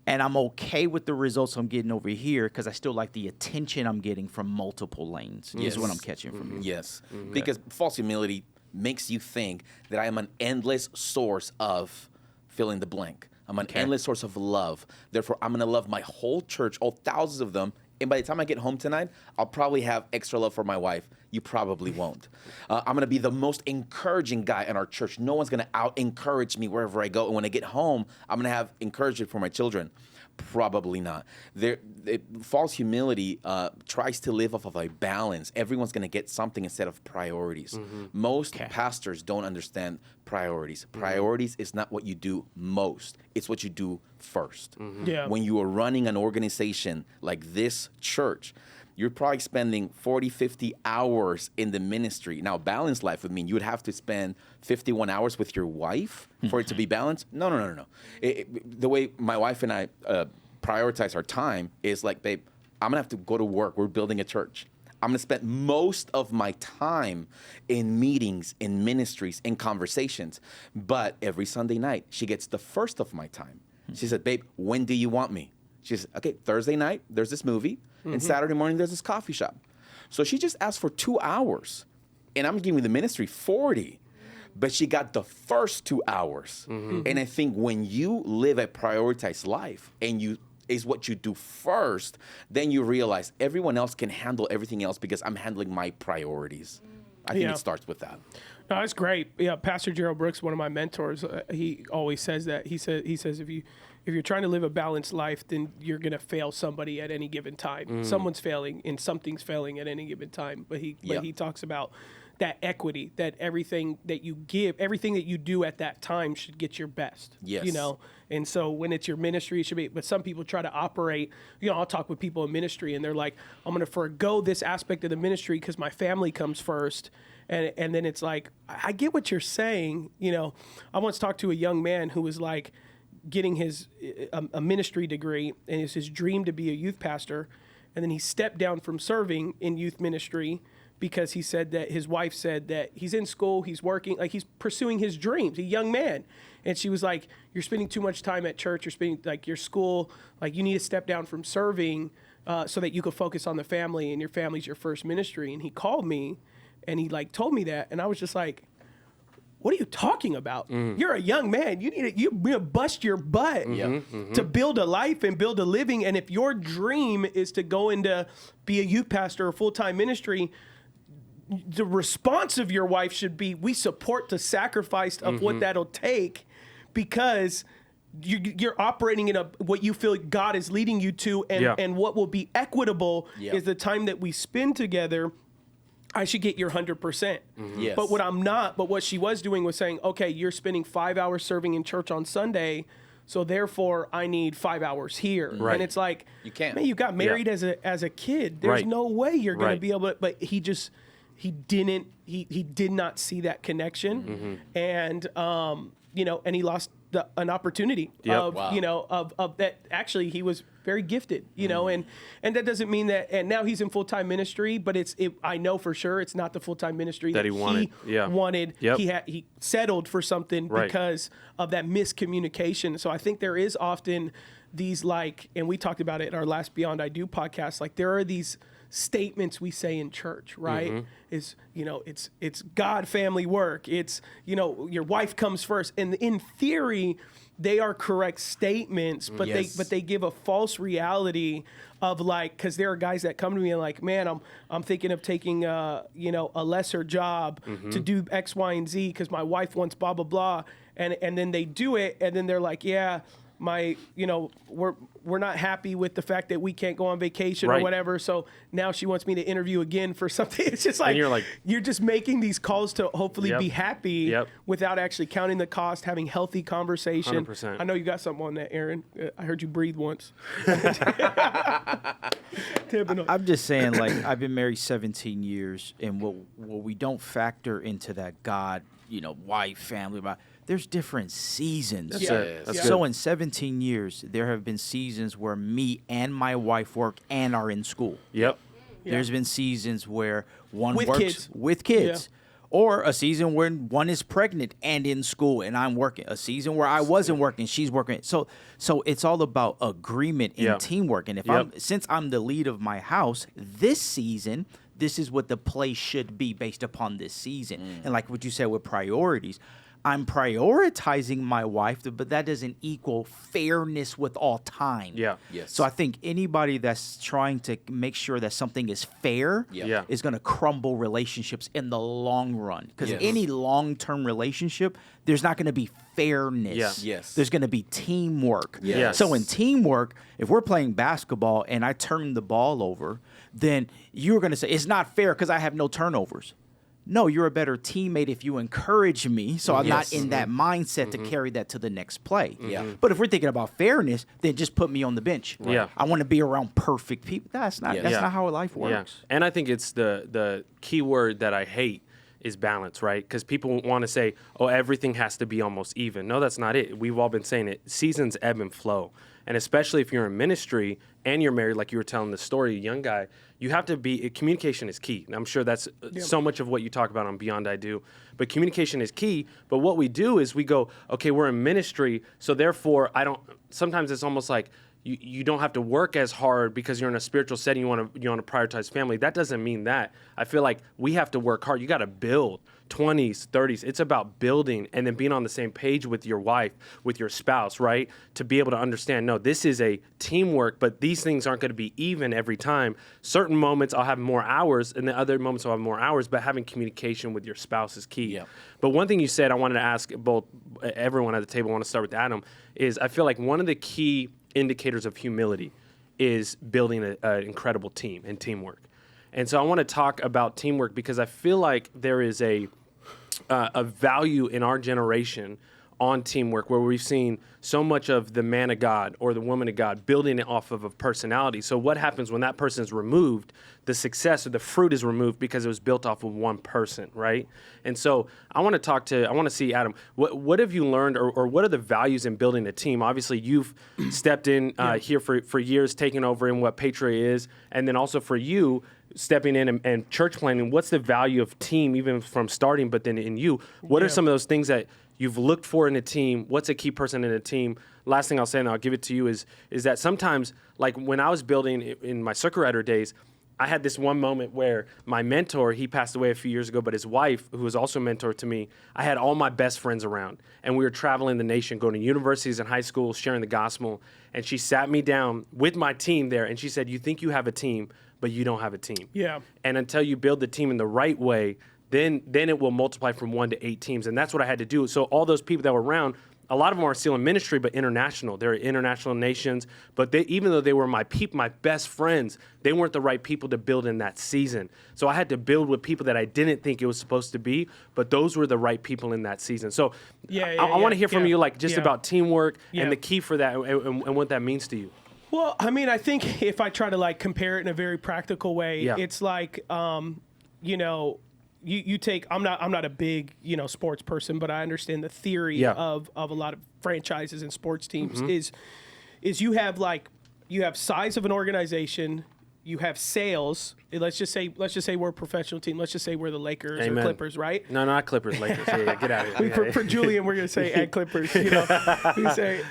and I'm okay with the results I'm getting over here because I still like the attention I'm getting from multiple lanes is what I'm catching from you. Yes. Because false humility makes you think that I am an endless source of fill in the blank. I'm an endless source of love. Therefore, I'm going to love my whole church, all thousands of them. And by the time I get home tonight, I'll probably have extra love for my wife. You probably won't. I'm going to be the most encouraging guy in our church. No one's going to out-encourage me wherever I go. And when I get home, I'm going to have encouragement for my children. Probably not. False humility tries to live off of a balance. Everyone's going to get something instead of priorities. Most pastors don't understand priorities. Priorities is not what you do most. It's what you do first. Yeah. When you are running an organization like this church, you're probably spending 40, 50 hours in the ministry. Now, balanced life would mean you would have to spend 51 hours with your wife for it to be balanced. No. The way my wife and I prioritize our time is like, babe, I'm going to have to go to work. We're building a church. I'm going to spend most of my time in meetings, in ministries, in conversations. But every Sunday night, she gets the first of my time. She said, babe, when do you want me? She said, okay, Thursday night, there's this movie. And Saturday morning, there's this coffee shop. So she just asked for 2 hours. And I'm giving the ministry 40. But she got the first 2 hours. And I think when you live a prioritized life and you is what you do first, then you realize everyone else can handle everything else because I'm handling my priorities. I think it starts with that. No, that's great. Yeah, Pastor Gerald Brooks, one of my mentors, he always says that. He says if you're trying to live a balanced life, then you're going to fail somebody at any given time. Someone's failing and something's failing at any given time. But he talks about that equity, that everything that you give, everything that you do at that time should get your best. Yes. You know? And so when it's your ministry, it should be, but some people try to operate, I'll talk with people in ministry and they're like, I'm going to forego this aspect of the ministry because my family comes first. And then it's like, I get what you're saying. I once talked to a young man who was like getting his a ministry degree, and it's his dream to be a youth pastor. And then he stepped down from serving in youth ministry because he said that his wife said that he's in school, he's working, like he's pursuing his dreams, a young man. And she was like, you're spending too much time at church, you're spending like your school, like you need to step down from serving so that you can focus on the family, and your family's your first ministry. And he called me and he like told me that, and I was just like, what are you talking about? You're a young man. You need to bust your butt to build a life and build a living. And if your dream is to go into be a youth pastor or full-time ministry, the response of your wife should be, we support the sacrifice of what that'll take, because you're operating in what you feel God is leading you to, and what will be equitable is the time that we spend together. I should get your 100%. Yes. But what she was doing was saying, okay, you're spending 5 hours serving in church on Sunday, so therefore I need 5 hours here. Right. And it's like, you can't. Man, you got married as a kid. There's no way you're going to be able to, but he did not see that connection. And, and he lost an opportunity of that. Actually, he was very gifted, and that doesn't mean that, and now he's in full-time ministry, but I know for sure it's not the full-time ministry that he wanted. He settled for something because of that miscommunication. So I think there is often these and we talked about it in our last Beyond I Do podcast, there are these statements we say in church, right? Is, it's God, family, work. It's, your wife comes first. And in theory, they are correct statements, but they give a false reality of like, because there are guys that come to me and like, man, I'm thinking of taking a lesser job to do X, Y, and Z because my wife wants blah blah blah, and then they do it, and then they're like, yeah, we're not happy with the fact that we can't go on vacation or whatever. So now she wants me to interview again for something. It's just like, you're just making these calls to hopefully be happy without actually counting the cost, having healthy conversation. 100%. I know you got something on that, Aaron. I heard you breathe once. I'm just saying, like, I've been married 17 years, and what we don't factor into that God, wife, family, there's different seasons. So in 17 years, there have been seasons where me and my wife work and are in school. There's been seasons where one works with kids. Or a season when one is pregnant and in school and I'm working. A season where I wasn't working, she's working. So it's all about agreement and teamwork. And since I'm the lead of my house, this season, this is what the play should be based upon this season. And like what you said with priorities, I'm prioritizing my wife, but that doesn't equal fairness with all time. So I think anybody that's trying to make sure that something is fair is going to crumble relationships in the long run. Because any long-term relationship, there's not going to be fairness. There's going to be teamwork. So in teamwork, if we're playing basketball and I turn the ball over, then you're going to say, it's not fair because I have no turnovers. No, you're a better teammate if you encourage me, so I'm not in that mindset to carry that to the next play. But if we're thinking about fairness, then just put me on the bench. I want to be around perfect people. That's not how life works. And I think it's the key word that I hate is balance, right? Because people want to say, oh, everything has to be almost even. No, that's not it. We've all been saying it. Seasons ebb and flow. And especially if you're in ministry and you're married, like you were telling the story, a young guy, you have to be, communication is key. And I'm sure that's so much of what you talk about on Beyond I Do. But communication is key. But what we do is we go, okay, we're in ministry, so therefore sometimes it's almost like you don't have to work as hard because you're in a spiritual setting, you want to prioritize family. That doesn't mean that. I feel like we have to work hard. You got to build 20s, 30s. It's about building and then being on the same page with your wife, with your spouse, right? To be able to understand, no, this is a teamwork, but these things aren't going to be even every time. Certain moments I'll have more hours and the other moments I'll have more hours, but having communication with your spouse is key. But one thing you said, I wanted to ask both everyone at the table, I want to start with Adam, is I feel like one of the key indicators of humility is building an incredible team and teamwork. And so I want to talk about teamwork because I feel like there is a value in our generation on teamwork where we've seen so much of the man of God or the woman of God building it off of a personality. So what happens when that person is removed? The success or the fruit is removed because it was built off of one person, right? And so I want to see, Adam, what have you learned or what are the values in building a team? Obviously, you've stepped in here for years, taking over in what Patriot is, and then also for you, stepping in and church planning. What's the value of team, even from starting, but then in you? What are some of those things that you've looked for in a team? What's a key person in a team? Last thing I'll say, and I'll give it to you, is that sometimes, like when I was building in my circuit rider days, I had this one moment where my mentor, he passed away a few years ago, but his wife, who was also a mentor to me, I had all my best friends around. And we were traveling the nation, going to universities and high schools, sharing the gospel. And she sat me down with my team there, and she said, you think you have a team, but you don't have a team. And until you build the team in the right way, then it will multiply from 1 to 8 teams. And that's what I had to do. So all those people that were around, a lot of them are still in ministry, but international. They're international nations. But even though they were my best friends, they weren't the right people to build in that season. So I had to build with people that I didn't think it was supposed to be, but those were the right people in that season. So I want to hear from you, like just about teamwork and the key for that and what that means to you. Well, I mean, I think if I try to like compare it in a very practical way, it's like, you take, I'm not a big, sports person, but I understand the theory of a lot of franchises and sports teams is you have size of an organization, you have sales. Let's just say we're a professional team. Let's just say we're the Lakers or Clippers, right? No, not Clippers, Lakers. Get out of here. For Julian, we're going to say and Clippers, we say.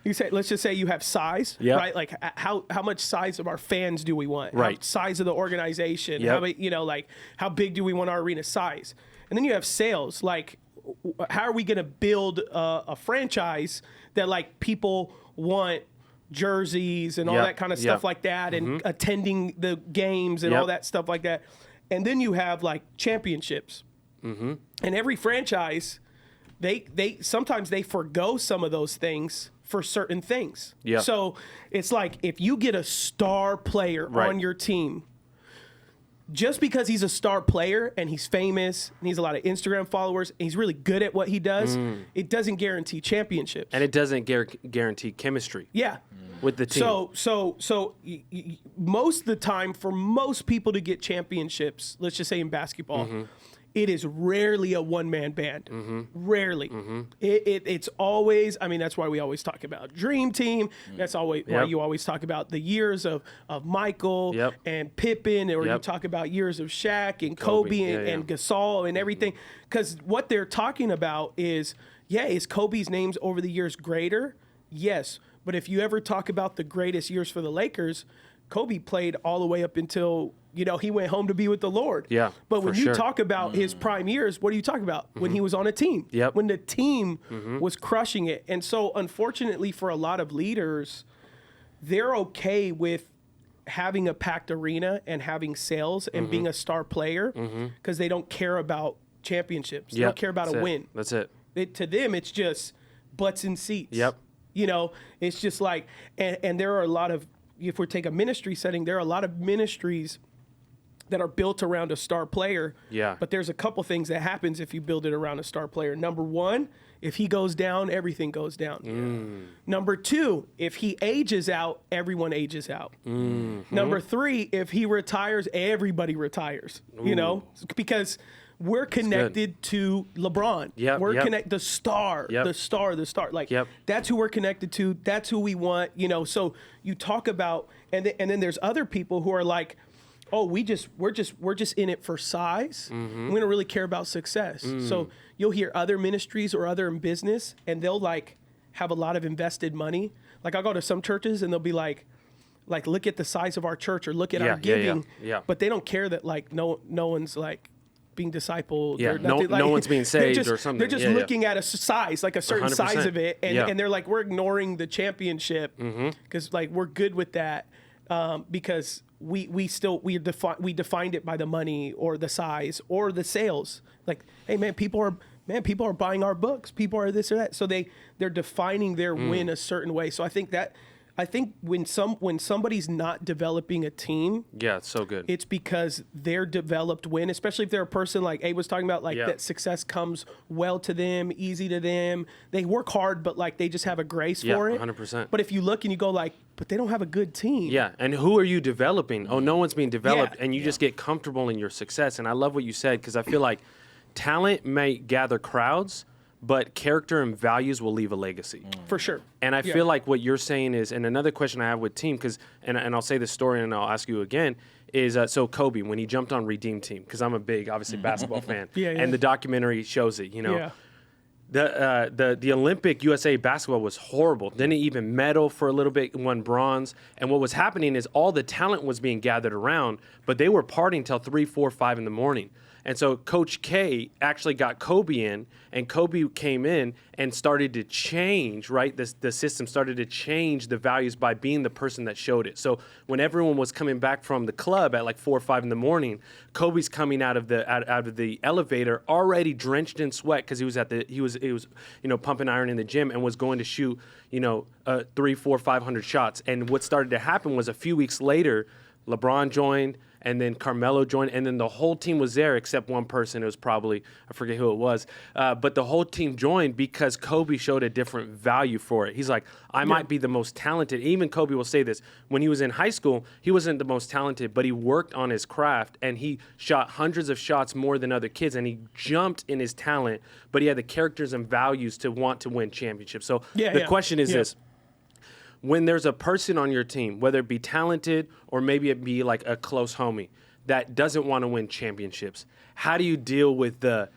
let's just say you have size, right? Like how much size of our fans do we want? Right. How size of the organization? Yep. How big do we want our arena size? And then you have sales. Like, how are we going to build a franchise that like people want jerseys and all that kind of stuff like that, and attending the games and all that stuff like that. And then you have like championships, and every franchise, they sometimes they forgo some of those things for certain things. Yeah. So it's like if you get a star player on your team, just because he's a star player and he's famous and he's a lot of Instagram followers and he's really good at what he does, it doesn't guarantee championships. And it doesn't guarantee chemistry. Yeah. With the team. So most of the time, for most people to get championships, let's just say in basketball, it is rarely a one-man band. Rarely. It's always, I mean, that's why we always talk about Dream Team. That's always why you always talk about the years of Michael and Pippen, or you talk about years of Shaq and Kobe and Gasol and everything. Because what they're talking about is Kobe's names over the years greater? Yes. But if you ever talk about the greatest years for the Lakers, Kobe played all the way up until, he went home to be with the Lord. Yeah. But when you talk about his prime years, what are you talking about? When he was on a team. Yep. When the team was crushing it. And so, unfortunately, for a lot of leaders, they're okay with having a packed arena and having sales and being a star player because they don't care about championships. They don't care about a win. That's it. To them, it's just butts in seats. Yep. It's just like, and there are a lot of, if we take a ministry setting, there are a lot of ministries that are built around a star player. Yeah. But there's a couple things that happens if you build it around a star player. Number one, if he goes down, everything goes down. Number two, if he ages out, everyone ages out. Number three, if he retires, everybody retires. Because we're connected to LeBron. Yep, we're connected, the star. Like, that's who we're connected to. That's who we want. So you talk about, and then there's other people who are like, oh, we're just in it for size. We don't really care about success. So you'll hear other ministries or other in business, and they'll like have a lot of invested money. Like, I'll go to some churches and they'll be like look at the size of our church or look at our giving. But they don't care that like no one's like being discipled. Yeah, no one's being saved or something. They're just looking at a size, like a certain 100%. Size of it, and they're like, we're ignoring the championship because like we're good with that because we defined it by the money or the size or the sales. Like, hey man, people are buying our books. People are this or that. So they're defining their win a certain way. So I think when somebody's not developing a team, it's so good. It's because their developed win, especially if they're a person like Abe was talking about, like that success comes well to them, easy to them. They work hard, but like they just have a grace for it. 100%. But if you look and you go like, but they don't have a good team. Yeah, and who are you developing? Oh, no one's being developed, and you just get comfortable in your success. And I love what you said because I feel like talent may gather crowds, but character and values will leave a legacy. For sure. And I feel like what you're saying is, and another question I have with team, because, and I'll say this story and I'll ask you again, is so Kobe, when he jumped on Redeem Team, because I'm a big, obviously, basketball fan, and the documentary shows it, The Olympic USA basketball was horrible. Didn't even medal for a little bit, won bronze. And what was happening is all the talent was being gathered around, but they were partying till 3, 4, 5 in the morning. And so Coach K actually got Kobe in, and Kobe came in and started to change, right? The system started to change the values by being the person that showed it. So when everyone was coming back from the club at like 4 or 5 in the morning, Kobe's coming out of the elevator already drenched in sweat because he was pumping iron in the gym and was going to shoot 300, 400, 500 shots. And what started to happen was a few weeks later, LeBron joined, and then Carmelo joined, and then the whole team was there except one person. It was probably, I forget who it was, but the whole team joined because Kobe showed a different value for it. He's like, I might be the most talented. Even Kobe will say this. When he was in high school, he wasn't the most talented, but he worked on his craft, and he shot hundreds of shots more than other kids, and he jumped in his talent, but he had the characters and values to want to win championships. So the question is this. When there's a person on your team, whether it be talented or maybe it be like a close homie that doesn't want to win championships, how do you deal with the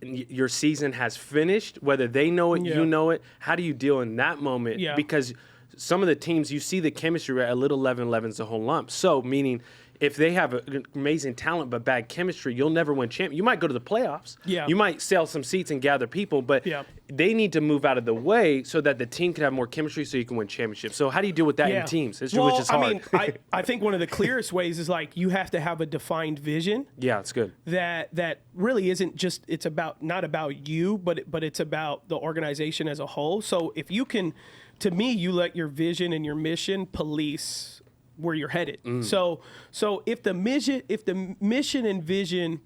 your season has finished, whether they know it, you know it. How do you deal in that moment? Yeah. Because some of the teams, you see the chemistry, right? A little leaven's a whole lump. So meaning if they have an amazing talent but bad chemistry, you'll never win champion. You might go to the playoffs. Yeah. You might sell some seats and gather people, but they need to move out of the way so that the team can have more chemistry so you can win championships. So how do you deal with that in teams? Which is hard. I think one of the clearest ways is like you have to have a defined vision. Yeah, it's good. That really isn't just not about you, but it's about the organization as a whole. So if you can, to me, you let your vision and your mission police where you're headed. So if the mission and vision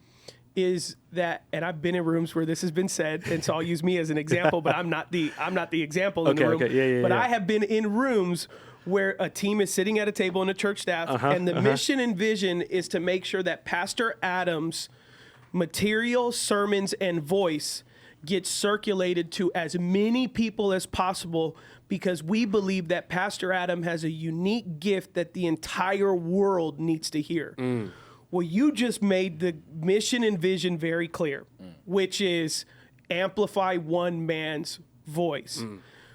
is that, and I've been in rooms where this has been said, and so I'll use me as an example, but I'm not the example in the room. But I have been in rooms where a team is sitting at a table in a church staff, and the mission and vision is to make sure that Pastor Adam's material, sermons, and voice gets circulated to as many people as possible, because we believe that Pastor Adam has a unique gift that the entire world needs to hear. Well, you just made the mission and vision very clear, which is amplify one man's voice.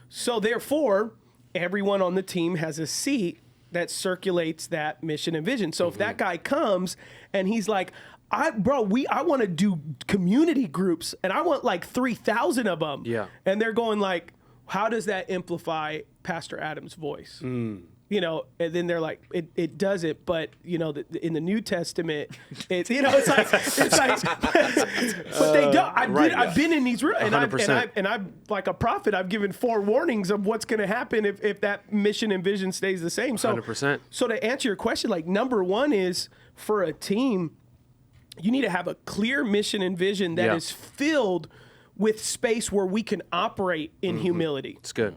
So therefore, everyone on the team has a seat that circulates that mission and vision. So if that guy comes and he's like, I want to do community groups and I want like 3,000 of them. Yeah. And they're going like, how does that amplify Pastor Adam's voice? You know, and then they're like, it doesn't, but you know, in the New Testament, it's like, but they don't. I've been in these rooms, and I'm like a prophet. I've given 4 warnings of what's going to happen if that mission and vision stays the same. So, 100%. So to answer your question, like number one is for a team, you need to have a clear mission and vision that is filled with space where we can operate in humility. It's good.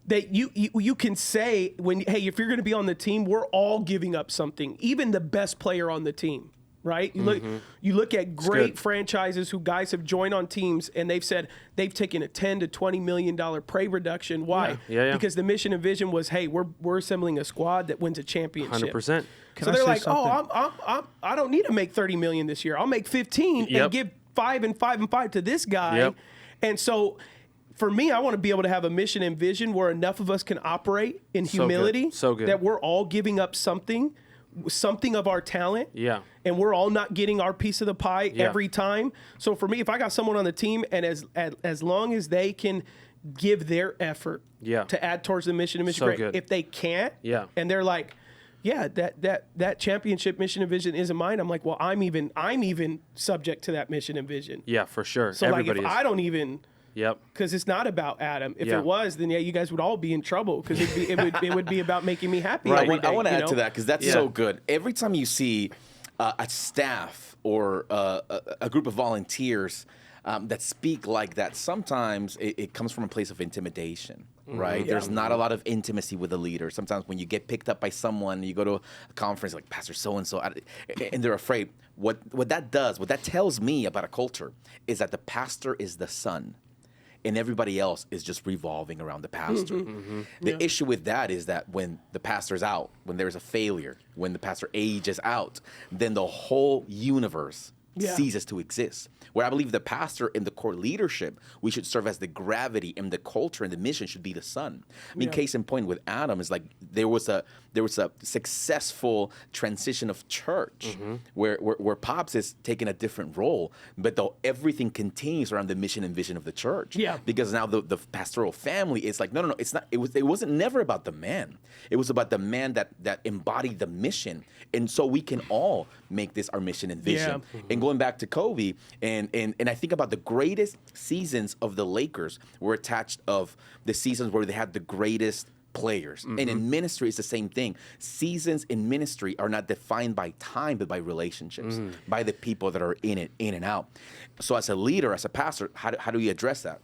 That you can say if you're going to be on the team, we're all giving up something, even the best player on the team, right? You look at great franchises who guys have joined on teams and they've said they've taken a $10 to $20 million pay reduction. Why? Yeah. Because the mission and vision was, hey, we're assembling a squad that wins a championship. 100%. So they're like, I don't need to make $30 million this year. I'll make 15 and give 5 and 5 and 5 to this guy. And so for me, I want to be able to have a mission and vision where enough of us can operate in humility, so good. That we're all giving up something of our talent, and we're all not getting our piece of the pie every time. So for me, if I got someone on the team, and as long as they can give their effort to add towards the mission and mission, great. If they can't, and they're like, that championship mission and vision isn't mine. I'm like, well, I'm even subject to that mission and vision. Yeah, for sure. So everybody like, if is. I don't even. Yep. Because it's not about Adam. If it was, then you guys would all be in trouble because it would be about making me happy. Right. Every day, I want to add to that because that's so good. Every time you see a staff or a group of volunteers that speak like that, sometimes it comes from a place of intimidation. Right? There's not a lot of intimacy with the leader. Sometimes when you get picked up by someone, you go to a conference like Pastor so-and-so, and they're afraid. What that tells me about a culture is that the pastor is the son. And everybody else is just revolving around the pastor. The issue with that is that when the pastor's out, when there's a failure, when the pastor ages out, then the whole universe ceases to exist. Where I believe the pastor and the core leadership, we should serve as the gravity, and the culture and the mission should be the son. I mean, case in point with Adam is like there was a successful transition of church where Pops is taking a different role, but though everything continues around the mission and vision of the church. Yeah. Because now the pastoral family is like, no, it's not. It wasn't never about the man. It was about the man that embodied the mission, and so we can all make this our mission and vision. And going back to Kobe, and I think about the greatest seasons of the Lakers were attached of the seasons where they had the greatest players. And in ministry, it's the same thing. Seasons in ministry are not defined by time, but by relationships, by the people that are in it, in and out. So as a leader, as a pastor, how do you address that?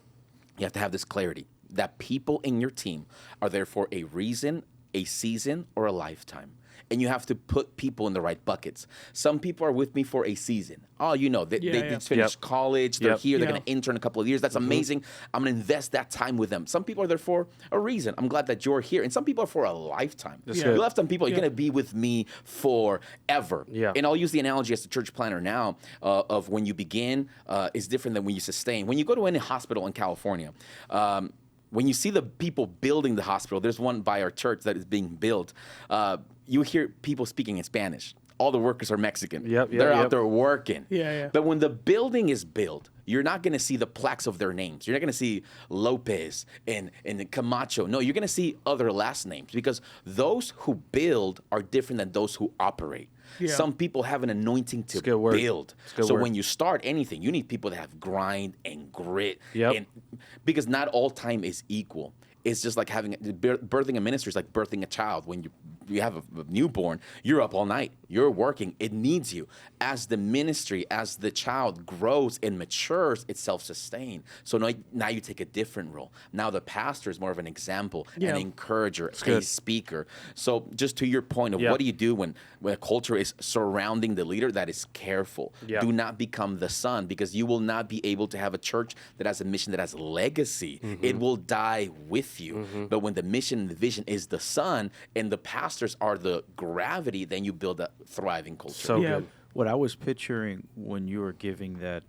You have to have this clarity that people in your team are there for a reason, a season, or a lifetime. and you have to put people in the right buckets. Some people are with me for a season. Oh, they just finished college. They're here. They're going to intern a couple of years. That's amazing. I'm going to invest that time with them. Some people are there for a reason. I'm glad that you're here. And some people are for a lifetime. You'll have some people, you're going to be with me forever. Yeah. And I'll use the analogy as a church planner now of when you begin is different than when you sustain. When you go to any hospital in California, when you see the people building the hospital, there's one by our church that is being built. You hear people speaking in Spanish. All the workers are Mexican. They're out there working. But when the building is built, you're not going to see the plaques of their names. You're not going to see Lopez and Camacho. No, you're going to see other last names because those who build are different than those who operate. Some people have an anointing to build. So when you start anything, you need people that have grind and grit. And because not all time is equal. It's just like birthing a ministry is like birthing a child. When you have a newborn, you're up all night. You're working. It needs you. As the ministry, as the child grows and matures, it's self-sustained. So now you take a different role. Now the pastor is more of an example, an encourager, a speaker. So just to your point of what do you do when a culture is surrounding the leader that is careful? Do not become the son because you will not be able to have a church that has a mission that has legacy. It will die with you. But when the mission and the vision is the son and the pastors are the gravity, then you build a thriving culture. So good. What I was picturing when you were giving that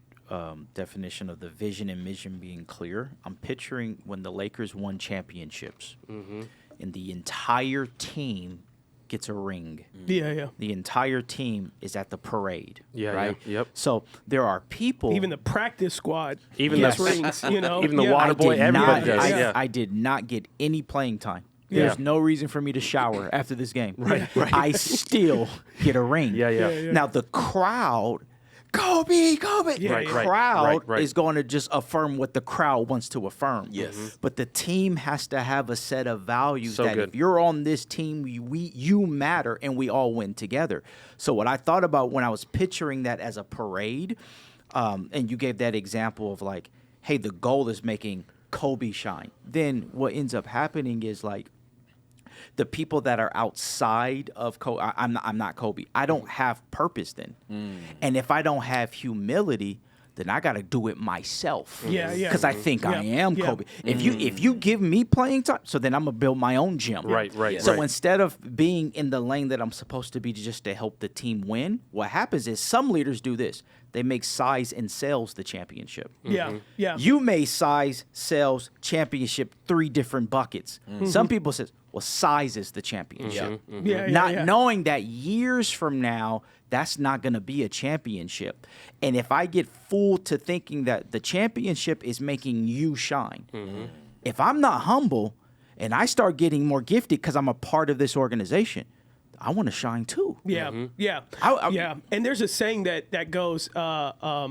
definition of the vision and mission being clear, I'm picturing when the Lakers won championships and the entire team gets a ring. The entire team is at the parade. Right? So there are people. Even the practice squad. Even the rings, Even the water boy. Everybody does. I did not get any playing time. There's no reason for me to shower after this game. Right. I still get a ring. Now the crowd, Kobe. The crowd is going to just affirm what the crowd wants to affirm. But the team has to have a set of values if you're on this team, you matter and we all win together. So what I thought about when I was picturing that as a parade, and you gave that example of like, hey, the goal is making Kobe shine. Then what ends up happening is like, the people that are outside of Kobe, I'm not Kobe. I don't have purpose then. And if I don't have humility, then I got to do it myself. Because I think I am Kobe. If you give me playing time, so then I'm going to build my own gym. So instead of being in the lane that I'm supposed to be just to help the team win, what happens is some leaders do this. They make size and sales the championship. You may size, sales, championship 3 different buckets. Some people say, well, size is the championship. Not knowing that years from now, that's not going to be a championship. And if I get fooled to thinking that the championship is making you shine, if I'm not humble and I start getting more gifted because I'm a part of this organization, I want to shine too. And there's a saying that goes, I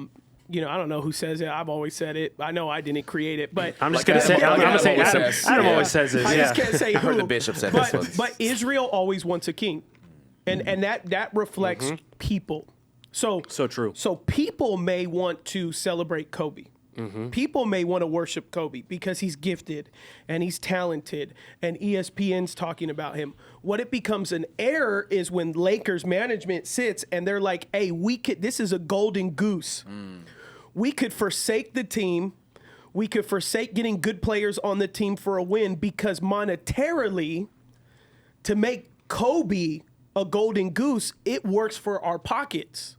don't know who says it. I've always said it. I know I didn't create it, but I'm just going to say, Adam always says it. I just can't say who. I heard the bishop said this one. But Israel always wants a king, and that reflects people. So true. So people may want to celebrate Kobe. People may want to worship Kobe because he's gifted and he's talented and ESPN's talking about him. What it becomes an error is when Lakers management sits and they're like, hey, this is a golden goose. We could forsake the team. We could forsake getting good players on the team for a win because monetarily, to make Kobe a golden goose, it works for our pockets.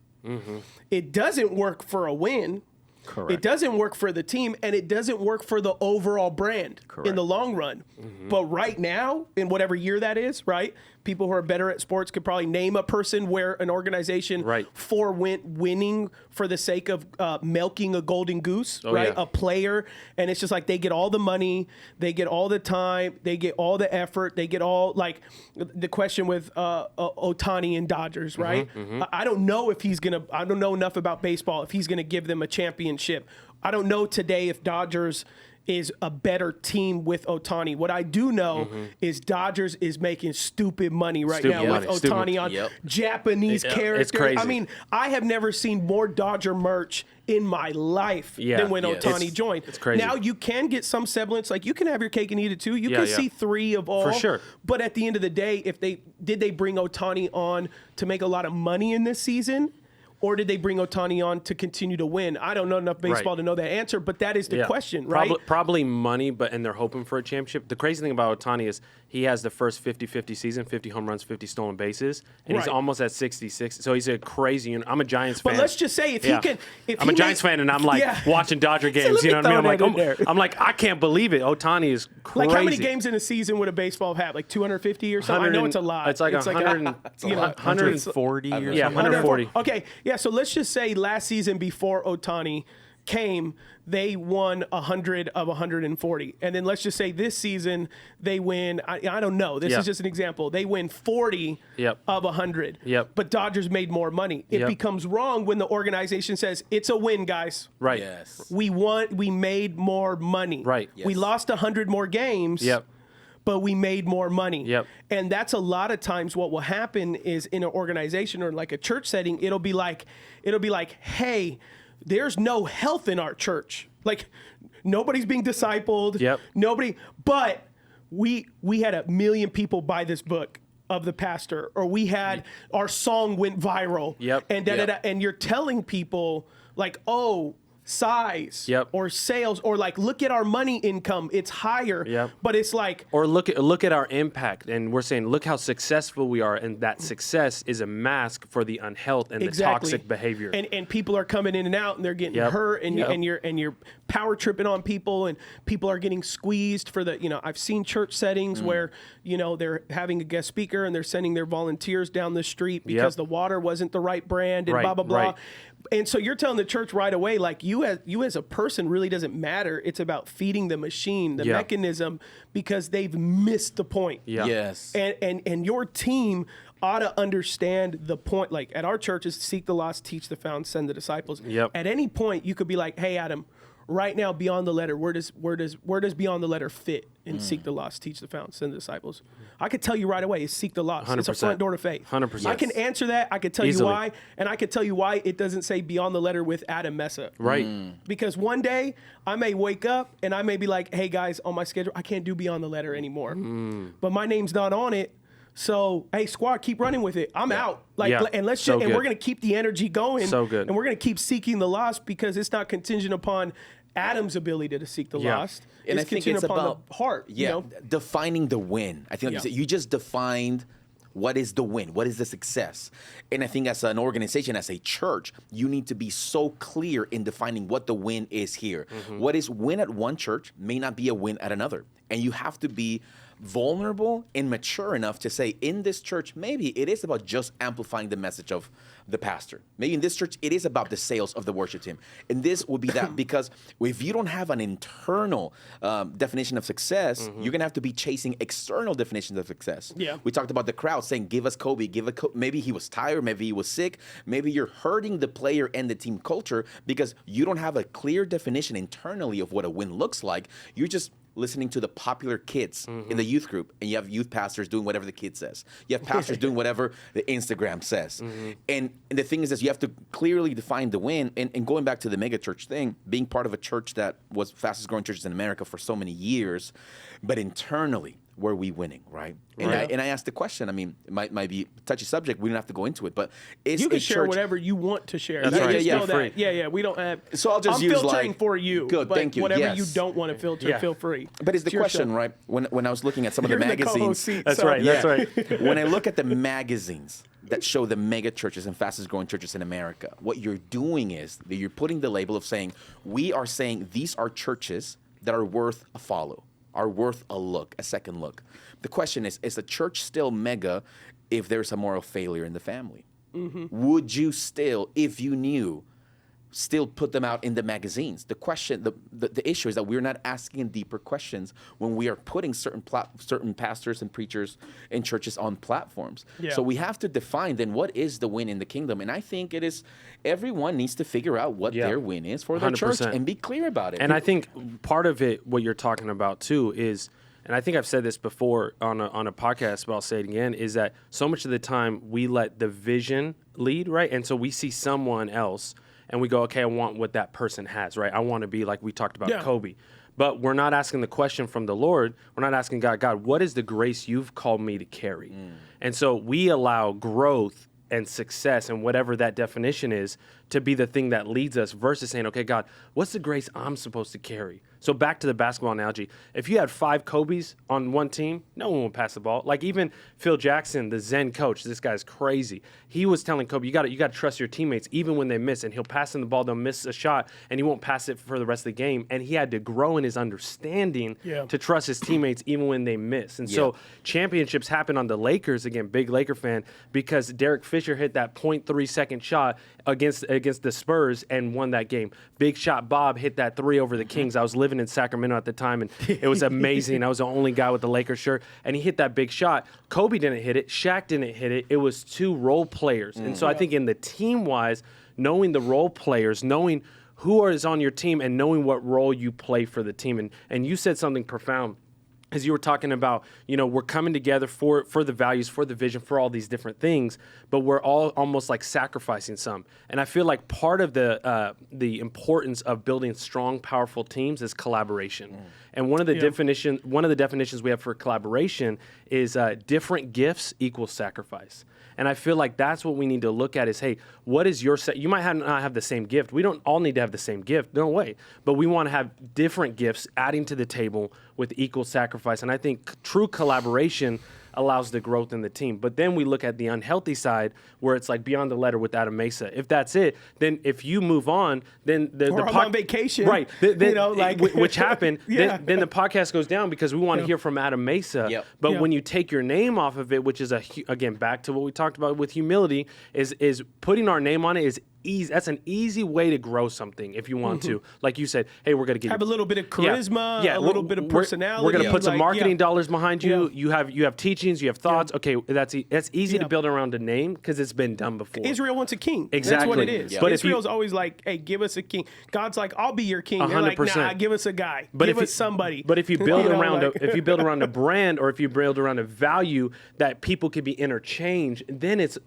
It doesn't work for a win. Correct. It doesn't work for the team, and it doesn't work for the overall brand in the long run. But right now, in whatever year that is, right, people who are better at sports could probably name a person where an organization winning for the sake of milking a golden goose, a player, and it's just like they get all the money, they get all the time, they get all the effort, they get all, like the question with Ohtani and Dodgers, right? I don't know if I don't know enough about baseball if he's gonna give them a championship. I don't know today if Dodgers is a better team with Ohtani. What I do know is Dodgers is making stupid money right now with Ohtani on Japanese characters. It's crazy. I mean, I have never seen more Dodger merch in my life than when Ohtani joined. It's crazy. Now you can get some semblance, like you can have your cake and eat it too. You can see 3 of all. For sure. But at the end of the day, did they bring Ohtani on to make a lot of money in this season? Or did they bring Ohtani on to continue to win? I don't know enough baseball to know that answer, but that is the question, right? Probably money, and they're hoping for a championship. The crazy thing about Ohtani is he has the first 50-50 season, 50 home runs, 50 stolen bases, and he's almost at 66. So he's a crazy. I'm a Giants fan. But let's just say if he can, I'm a Giants fan, and I'm like watching Dodger games. You know what I mean? I'm like, I can't believe it. Ohtani is crazy. Like how many games in a season would a baseball have? Like 250 or something? I know it's a lot. It's like 140 or something. Yeah, 140. Okay, yeah. So let's just say last season before Ohtani came, they won 100 of 140. And then let's just say this season they win, I don't know, this is just an example. They win 40 of 100. But Dodgers made more money. It becomes wrong when the organization says, it's a win, guys. Right. Yes. We made more money. Right. We lost 100 more games. But we made more money. And that's a lot of times what will happen is in an organization or like a church setting, it'll be like, hey, there's no health in our church. Like nobody's being discipled. Nobody, but we had 1 million people buy this book of the pastor, or we had our song went viral. And you're telling people like, oh, size or sales, or like look at our money income, it's higher. But it's like, or look at our impact, and we're saying look how successful we are, and that success is a mask for the unhealth and the toxic behavior. And people are coming in and out, and they're getting hurt, and you're power tripping on people, and people are getting squeezed for the, I've seen church settings where they're having a guest speaker and they're sending their volunteers down the street because the water wasn't the right brand and blah blah blah. And so you're telling the church right away, like you as a person really doesn't matter. It's about feeding the machine, the mechanism, because they've missed the point. Yes. And your team ought to understand the point. Like at our church is seek the lost, teach the found, send the disciples. At any point you could be like, hey Adam, right now Beyond the Letter, where does Beyond the Letter fit in seek the lost, teach the found, send the disciples? I could tell you right away, it's seek the lost. 100%. It's a front door to faith. 100%. I can answer that. I could tell you why, and I could tell you why it doesn't say Beyond the Letter with Adam Mesa. Right. Because one day I may wake up and I may be like, hey guys, on my schedule, I can't do Beyond the Letter anymore. But my name's not on it. So, hey, squad, keep running with it. I'm out. And let's and we're going to keep the energy going. So good. And we're going to keep seeking the lost, because it's not contingent upon Adam's ability to seek the lost. And I think it's about the heart. Defining the win. I think like you just defined what is the win, what is the success. And I think as an organization, as a church, you need to be so clear in defining what the win is here. What is win at one church may not be a win at another. And you have to be vulnerable and mature enough to say, in this church, maybe it is about just amplifying the message of the pastor. Maybe in this church, it is about the sales of the worship team. And this would be that, because if you don't have an internal definition of success, you're going to have to be chasing external definitions of success. We talked about the crowd saying, give us Kobe, maybe he was tired, maybe he was sick, maybe you're hurting the player and the team culture because you don't have a clear definition internally of what a win looks like. You're just listening to the popular kids in the youth group, and you have youth pastors doing whatever the kid says. You have pastors doing whatever the Instagram says. And the thing is this, you have to clearly define the win. And going back to the mega church thing, being part of a church that was fastest growing churches in America for so many years, but internally, were we winning, right? And I asked the question. I mean, it might be a touchy subject. We don't have to go into it, but you can share whatever you want to share. That's right. We don't have. So I'll just I'm use filtering for you. Good, but thank you. Whatever you don't want to filter, feel free. But it's the question, right? When I was looking at some of the magazines, that's right. When I look at the magazines that show the mega churches and fastest growing churches in America, what you're doing is that you're putting the label of saying, we are saying these are churches that are worth a follow, are worth a look, a second look. The question is the church still mega if there's a moral failure in the family? Would you still, if you knew still put them out in the magazines. The question, the issue is that we're not asking deeper questions when we are putting certain pastors and preachers in churches on platforms. Yeah. So we have to define then what is the win in the kingdom. And I think it is everyone needs to figure out what their win is for their 100%. Church and be clear about it. And I think part of it, what you're talking about too, is, and I think I've said this before on a podcast, but I'll say it again, is that so much of the time we let the vision lead, right? And so we see someone else and we go, okay, I want what that person has, right? I want to be like we talked about Kobe. But we're not asking the question from the Lord. We're not asking God, what is the grace you've called me to carry? And so we allow growth and success and whatever that definition is to be the thing that leads us versus saying, okay, God, what's the grace I'm supposed to carry? So back to the basketball analogy. If you had 5 Kobes on one team, no one would pass the ball. Like even Phil Jackson, the Zen coach, this guy's crazy. He was telling Kobe, you got to trust your teammates even when they miss. And he'll pass them the ball, they'll miss a shot, and he won't pass it for the rest of the game. And he had to grow in his understanding to trust his teammates even when they miss. And so championships happen on the Lakers, again, big Laker fan, because Derek Fisher hit that 0.3 second shot against the Spurs and won that game. Big shot Bob hit that 3 over the Kings. I was living in Sacramento at the time, and it was amazing. I was the only guy with the Lakers shirt, and he hit that big shot. Kobe didn't hit it. Shaq didn't hit it. It was 2 role players. And so I think in the team-wise, knowing the role players, knowing who is on your team and knowing what role you play for the team. And you said something profound. As you were talking about, we're coming together for the values, for the vision, for all these different things, but we're all almost like sacrificing some. And I feel like part of the importance of building strong, powerful teams is collaboration. And one of the definitions we have for collaboration is different gifts equals sacrifice. And I feel like that's what we need to look at is, hey, what is your set? You might not have the same gift. We don't all need to have the same gift. No way. But we want to have different gifts adding to the table with equal sacrifice. And I think true collaboration allows the growth in the team. But then we look at the unhealthy side where it's like beyond the letter with Adam Mesa. If that's it, then if you move on, then I'm on vacation. Right. Which happened. Then the podcast goes down because we want to hear from Adam Mesa. But when you take your name off of it, which is again, back to what we talked about with humility, is putting our name on it is easy. That's an easy way to grow something if you want to. Like you said, hey, we're going to have a little bit of charisma, a little bit of personality. We're going to put some marketing dollars behind you. You have teachings, you have thoughts. Okay, that's easy to build around a name because it's been done before. Israel wants a king. Exactly. That's what it is. But Israel's always like, hey, give us a king. God's like, I'll be your king. 100%. They're like, nah, give us a guy. Give us somebody. But if you build if you build around a brand or if you build around a value that people can be interchanged, then it's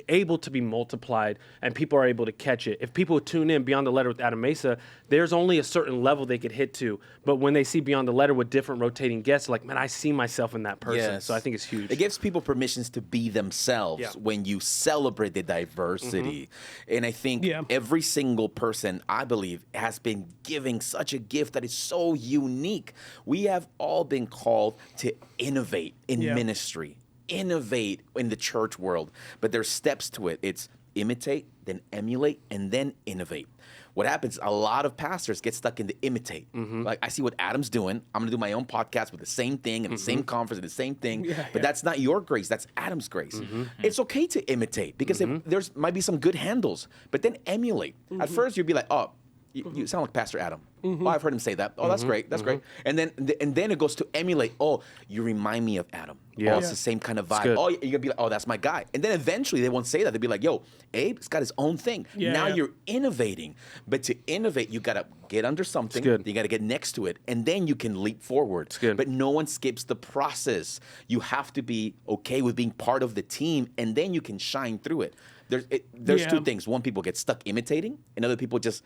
able to be multiplied and people are able to catch it. If people tune in Beyond the Letter with Adam Mesa, there's only a certain level they could hit to. But when they see Beyond the Letter with different rotating guests, like, man, I see myself in that person. Yes. So I think it's huge. It gives people permissions to be themselves when you celebrate the diversity. And I think every single person, I believe, has been giving such a gift that is so unique. We have all been called to innovate in ministry. Innovate in the church world, but there's steps to it. It's imitate, then emulate, and then innovate. What happens, a lot of pastors get stuck in the imitate. Like, I see what Adam's doing. I'm going to do my own podcast with the same thing and the same conference and the same thing. But that's not your grace. That's Adam's grace. It's okay to imitate because there's might be some good handles, but then emulate. At first, you'd be like, oh, you sound like Pastor Adam. Oh, I've heard him say that. Oh, that's great. That's great. And then it goes to emulate. Oh, you remind me of Adam. Oh, it's the same kind of vibe. Oh, you're going to be like, oh, that's my guy. And then eventually they won't say that. They'll be like, yo, Abe's got his own thing. Now you're innovating. But to innovate, you got to get under something. You got to get next to it. And then you can leap forward. But no one skips the process. You have to be okay with being part of the team. And then you can shine through it. There's 2 things. One, people get stuck imitating. And other people just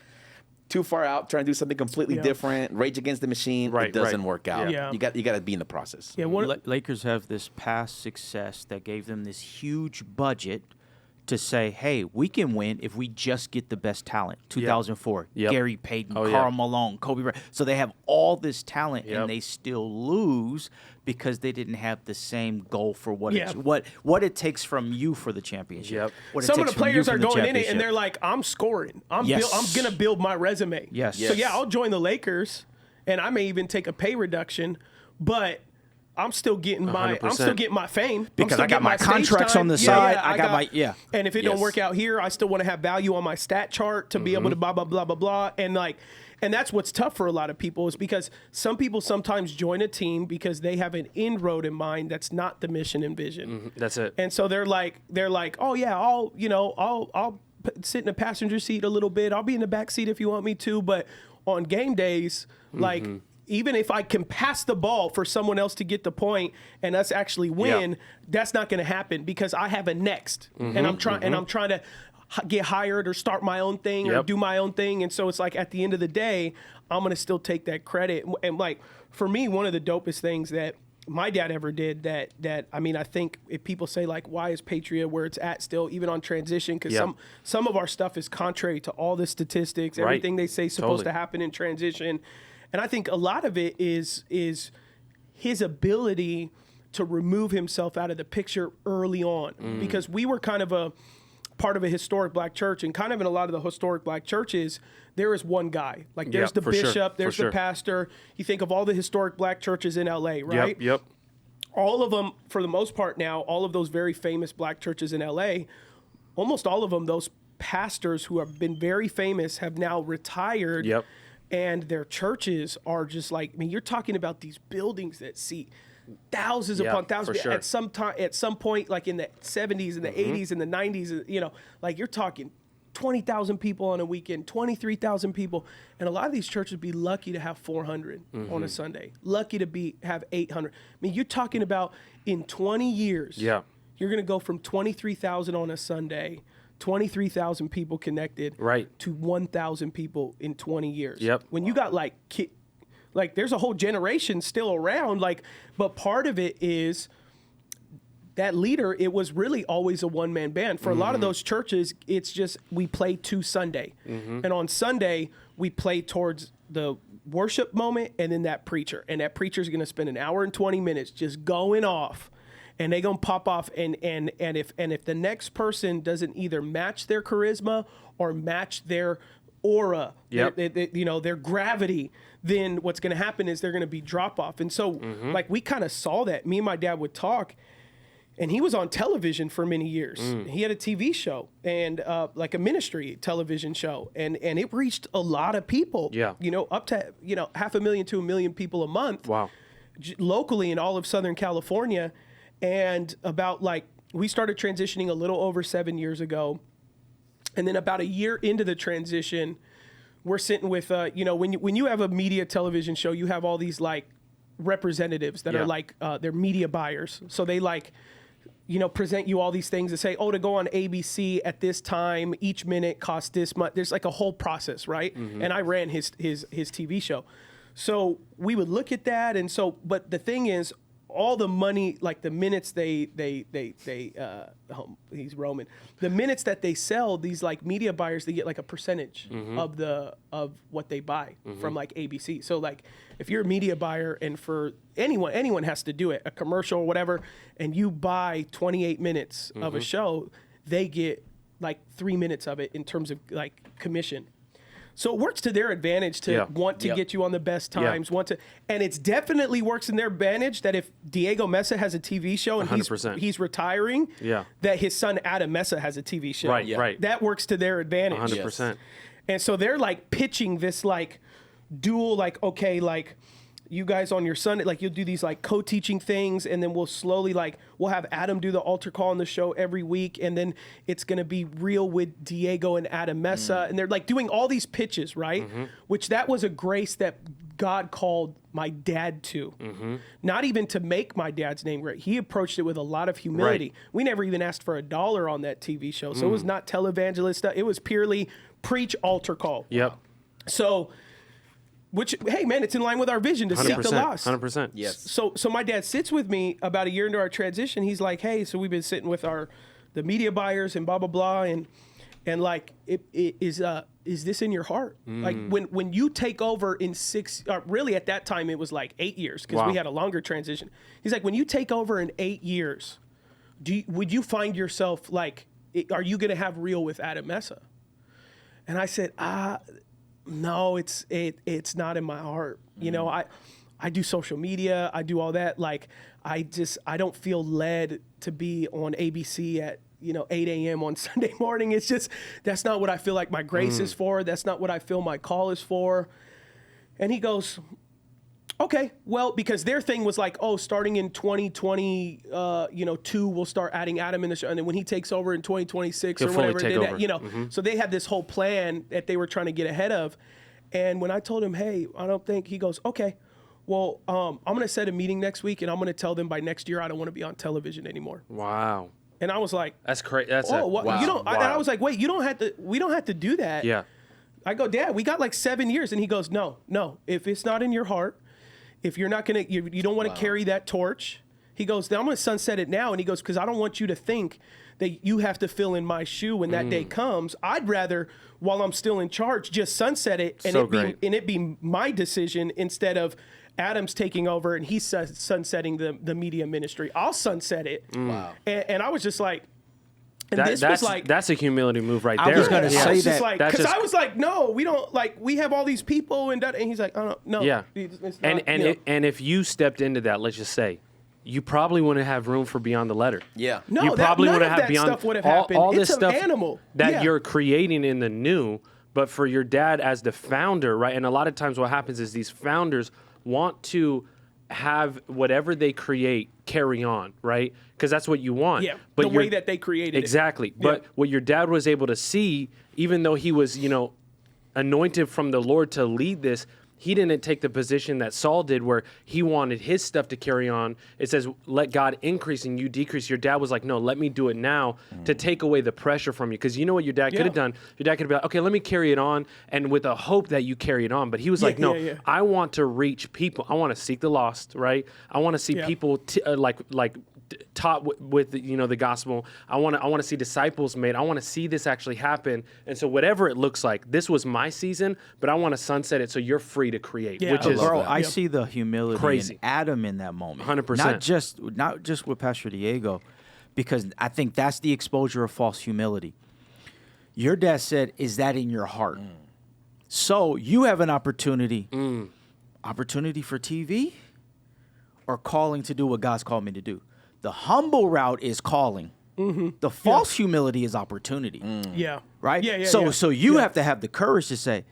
too far out, trying to do something completely different, rage against the machine, it doesn't work out. You got to be in the process. Lakers have this past success that gave them this huge budget to say, hey, we can win if we just get the best talent. 2004, Gary Payton, Karl Malone, Kobe Bryant. So they have all this talent, and they still lose because they didn't have the same goal for what it takes from you for the championship. Some of the players are going in it, and they're like, I'm scoring. I'm going to build my resume. So, I'll join the Lakers, and I may even take a pay reduction, but I'm still getting my 100%. fame because I got my contracts on the side. I got my And if it don't work out here, I still want to have value on my stat chart to be able to blah blah blah blah blah. And that's what's tough for a lot of people is because some people sometimes join a team because they have an inroad in mind that's not the mission and vision. That's it. And so they're like, oh yeah, I'll sit in the passenger seat a little bit. I'll be in the back seat if you want me to. But on game days, like even if I can pass the ball for someone else to get the point and us actually win, that's not going to happen because I have a next, and I'm trying to get hired or start my own thing or do my own thing. And so it's like at the end of the day, I'm going to still take that credit. And like for me, one of the dopest things that my dad ever did that I mean, I think if people say like, why is Patriot where it's at still, even on transition? Because some of our stuff is contrary to all the statistics, everything they say is supposed to happen in transition. And I think a lot of it is his ability to remove himself out of the picture early on, because we were kind of a part of a historic black church, and kind of in a lot of the historic black churches, there is one guy. Like there's the bishop, there's the pastor. You think of all the historic black churches in LA, right? Yep. All of them, for the most part now, all of those very famous black churches in LA, almost all of them, those pastors who have been very famous have now retired. Yep. And their churches are just like, I mean, you're talking about these buildings that seat thousands upon thousands at some time, at some point, like in the 70s and the 80s and the 90s, you know, like you're talking 20,000 people on a weekend, 23,000 people. And a lot of these churches would be lucky to have 400 on a Sunday, lucky to have 800. I mean, you're talking about in 20 years, you're going to go from 23,000 on a Sunday, 23,000 people connected to 1,000 people in 20 years. When you got like there's a whole generation still around, but part of it is that leader, it was really always a one-man band. For a lot of those churches, it's just we play to Sunday. And on Sunday, we play towards the worship moment and then that preacher. And that preacher's going to spend an hour and 20 minutes just going off. And they're going to pop off. And if the next person doesn't either match their charisma or match their aura, their gravity, then what's going to happen is they're going to be drop off. And so like we kind of saw that. Me and my dad would talk, and he was on television for many years. He had a TV show and like a ministry television show, and it reached a lot of people. Up to 500,000 to 1 million people a month. Wow. Locally in all of Southern California. And we started transitioning a little over 7 years ago. And then about a year into the transition, we're sitting with, when you have a media television show, you have all these like representatives that are like, they're media buyers. So they present you all these things and say, to go on ABC at this time, each minute costs this much. There's like a whole process, right? And I ran his TV show. So we would look at that. And so, but the thing is, all the money, like the minutes he's Roman, the minutes that they sell, these like media buyers, they get like a percentage of what they buy from like ABC. So like if you're a media buyer, and for anyone has to do it, a commercial or whatever, and you buy 28 minutes of a show, they get like 3 minutes of it in terms of like commission. So it works to their advantage to want to get you on the best times, and it's definitely works in their advantage that if Diego Mesa has a TV show and he's retiring, that his son Adam Mesa has a TV show. Right. That works to their advantage. 100%. And so they're like pitching this like dual, like, okay, like you guys on your Sunday, like you'll do these like co-teaching things, and then we'll slowly we'll have Adam do the altar call on the show every week, and then it's going to be real with Diego and Adam Mesa, and they're like doing all these pitches, right? Which that was a grace that God called my dad to. Not even to make my dad's name great. He approached it with a lot of humility. We never even asked for $1 on that TV show, so it was not televangelist stuff. It was purely preach altar call. So, which, hey, man, it's in line with our vision to seek the lost. 100%. Yes. So my dad sits with me about a year into our transition. He's like, hey, so we've been sitting with the media buyers and blah, blah, blah. And like, is this in your heart? Like when you take over in really at that time, it was like 8 years because we had a longer transition. He's like, when you take over in 8 years, would you find yourself like, are you going to have real with Adam Mesa? And I said, no, it's not in my heart. You know, I I do social media, I do all that. Like, I don't feel led to be on ABC at 8 a.m. on Sunday morning. It's just, that's not what I feel like my grace is for. That's not what I feel my call is for. And he goes, okay, well, because their thing was like, oh, starting in 2022, we'll start adding Adam in the show. And then when he takes over in 2026 He'll or whatever, fully take over. So they had this whole plan that they were trying to get ahead of. And when I told him, hey, I don't think, he goes, okay, well, I'm going to set a meeting next week and I'm going to tell them by next year I don't want to be on television anymore. Wow. And I was like, that's crazy. Wow. You don't, and I was like, wait, we don't have to do that. Yeah. I go, Dad, we got like 7 years. And he goes, no, if it's not in your heart, if you're not going to, you don't want to carry that torch. He goes, then I'm going to sunset it now. And he goes, because I don't want you to think that you have to fill in my shoe when that day comes. I'd rather, while I'm still in charge, just sunset it and it be my decision instead of Adam's taking over and he's sunsetting the media ministry. I'll sunset it. Wow. And I was just like, that's a humility move right there. I was going to say that. Because I was like, no, we don't, like, we have all these people and he's like, oh, no. Yeah. It's not, and if you stepped into that, let's just say, you probably wouldn't have room for Beyond the Letter. Yeah. No, you probably none wouldn't of have that Beyond stuff would have happened. all It's this an stuff animal that you're creating in the new, but for your dad as the founder, right? And a lot of times what happens is these founders want to have whatever they create carry on, right? Because that's what you want. Yeah, but the way that they created exactly. it. But what your dad was able to see, even though he was, anointed from the Lord to lead this, he didn't take the position that Saul did where he wanted his stuff to carry on. It says, let God increase and you decrease. Your dad was like, no, let me do it now to take away the pressure from you. Because you know what your dad could have done? Your dad could have been like, okay, let me carry it on, and with a hope that you carry it on. But he was like, no, I want to reach people. I want to seek the lost, right? I want to see people taught with the gospel. I want to see disciples made. I want to see this actually happen. And so whatever it looks like, this was my season, but I want to sunset it so you're free to create. Which is I see the humility in Adam in that moment. 100%. Not just with Pastor Diego, because I think that's the exposure of false humility. Your dad said, "Is that in your heart?" So you have an opportunity for TV, or calling to do what God's called me to do. The humble route is calling. The false humility is opportunity. Yeah. Right? Yeah. So you have to have the courage to say,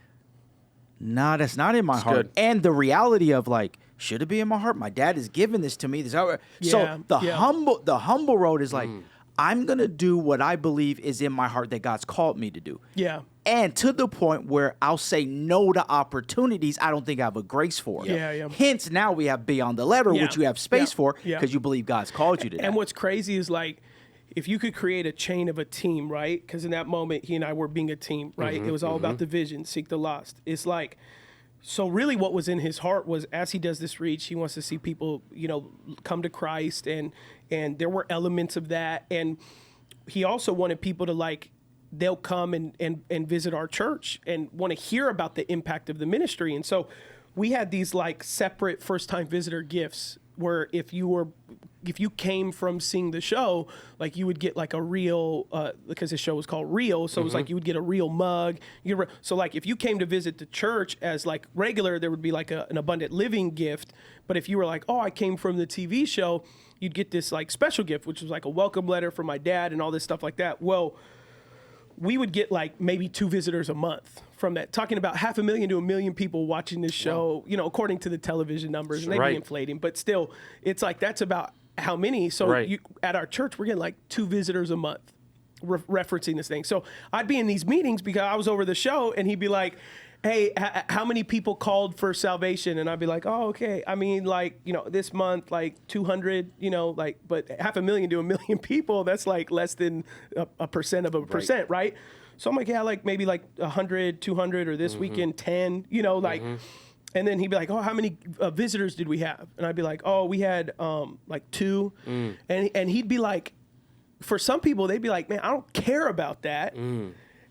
nah, that's not in my heart. Good. And the reality of like, should it be in my heart? My dad has given this to me. So the humble road is like, I'm going to do what I believe is in my heart that God's called me to do. Yeah. And to the point where I'll say no to opportunities I don't think I have a grace for. Yeah. Hence, now we have Beyond the Letter, which you have space for because you believe God's called you to that. And what's crazy is like, if you could create a chain of a team, right? Because in that moment, he and I were being a team, right? It was all about the vision, seek the lost. It's like, so really what was in his heart was, as he does this reach, he wants to see people, come to Christ. And there were elements of that. And he also wanted people to like, they'll come and visit our church and want to hear about the impact of the ministry. And so we had these like separate first-time visitor gifts where if you came from seeing the show, like you would get like a real, because the show was called Real. So it was like, you would get a real mug. So like if you came to visit the church as like regular, there would be like an abundant living gift. But if you were like, oh, I came from the TV show, you'd get this like special gift, which was like a welcome letter from my dad and all this stuff like that. Well, we would get like maybe 2 visitors a month from that, talking about 500,000 to 1 million people watching this show, according to the television numbers, and they'd be inflating, but still it's like, that's about how many. So at our church, we're getting like 2 visitors a month referencing this thing. So I'd be in these meetings because I was over the show and he'd be like, hey, how many people called for salvation? And I'd be like, oh, okay. I mean, like, this month, like 200, but 500,000 to 1 million people, that's like less than a percent of a percent, right? So I'm like, yeah, like maybe like 100, 200, or this weekend, 10, and then he'd be like, oh, how many visitors did we have? And I'd be like, oh, we had like 2. And he'd be like, for some people, they'd be like, man, I don't care about that.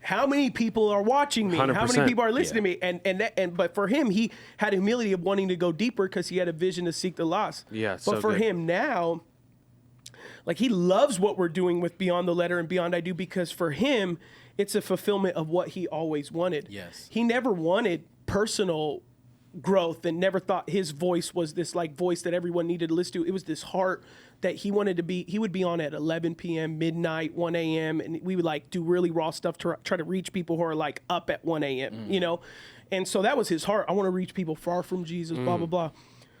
How many people are watching me? 100%. How many people are listening to me? But for him, he had humility of wanting to go deeper because he had a vision to seek the lost. Yeah, but for him now, like he loves what we're doing with Beyond the Letter and Beyond I Do, because for him, it's a fulfillment of what he always wanted. Yes. He never wanted personal growth and never thought his voice was this like voice that everyone needed to listen to. It was this heart that he would be on at 11 p.m., midnight, 1 a.m. And we would like do really raw stuff to try to reach people who are like up at 1 a.m., you know? And so that was his heart. I want to reach people far from Jesus, blah, blah, blah.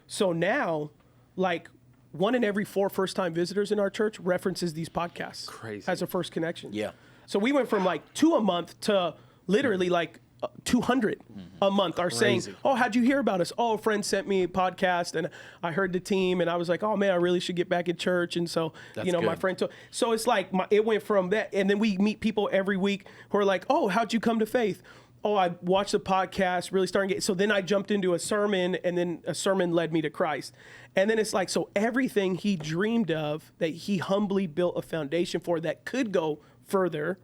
So now, like, 1 in every 4 first-time visitors in our church references these podcasts. Crazy. As a first connection. Yeah. So we went from like 2 a month to literally like 200 a month are saying, oh, how'd you hear about us? Oh, a friend sent me a podcast and I heard the team and I was like, oh man, I really should get back in church. And so, That's you know, good. my friend told, so it's like, it went from that. And then we meet people every week who are like, oh, how'd you come to faith? Oh, I watched the podcast, really starting to get, so then I jumped into a sermon and then a sermon led me to Christ. And then it's like, so everything he dreamed of that he humbly built a foundation for that could go further,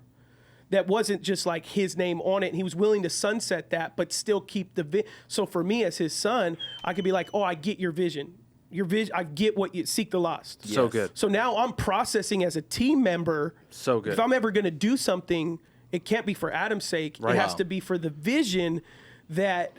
that wasn't just like his name on it. And he was willing to sunset that, but still keep the so for me as his son, I could be like, oh, I get your vision. Your vision, I get what you seek the lost. So good. So now I'm processing as a team member. So good. If I'm ever going to do something, it can't be for Adam's sake. Right. It has to be for the vision that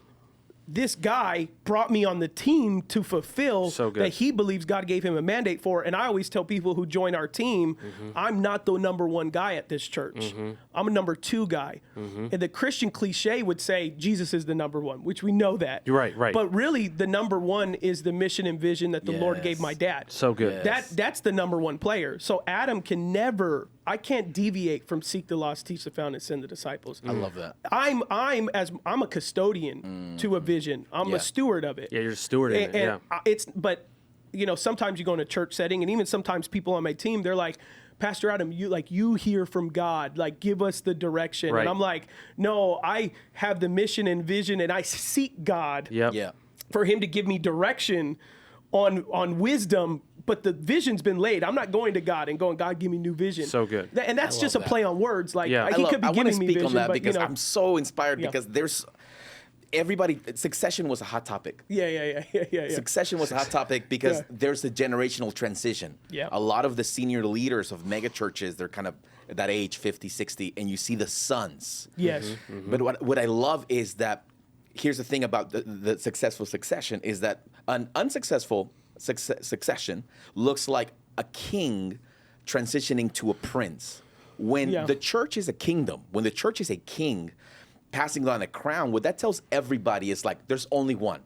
this guy brought me on the team to fulfill, So good. that he believes God gave him a mandate for. And I always tell people who join our team, I'm not the number 1 guy at this church. I'm a number 2 guy. And the Christian cliche would say Jesus is the number 1, which we know that. You're right, right. But really, the number 1 is the mission and vision that the Lord gave my dad. So good. That's the number 1 player. So Adam can never, I can't deviate from seek the lost, teach the found, and send the disciples. I love that. I'm a custodian to a vision. I'm a steward of it. Yeah, you're stewarding it. Yeah. But you know, sometimes you go in a church setting, and even sometimes people on my team, they're like, Pastor Adam, you hear from God, like give us the direction. Right. And I'm like, no, I have the mission and vision, and I seek God Yep. Yeah. for Him to give me direction on wisdom. But the vision's been laid. I'm not going to God and going, God, give me new vision. So good. And that's just a play on words. Like Yeah. he could be I want to giving me speak vision, on that but because you know, I'm so inspired because there's everybody. Succession was a hot topic. Yeah. Succession was a hot topic because there's a generational transition. Yeah. A lot of the senior leaders of mega churches, they're kind of at that age, 50, 60, and you see the sons. Yes. But what I love is that here's the thing about the successful succession is that an unsuccessful succession looks like a king transitioning to a prince. When the church is a kingdom, when the church is a king passing on a crown, what that tells everybody is like there's only one.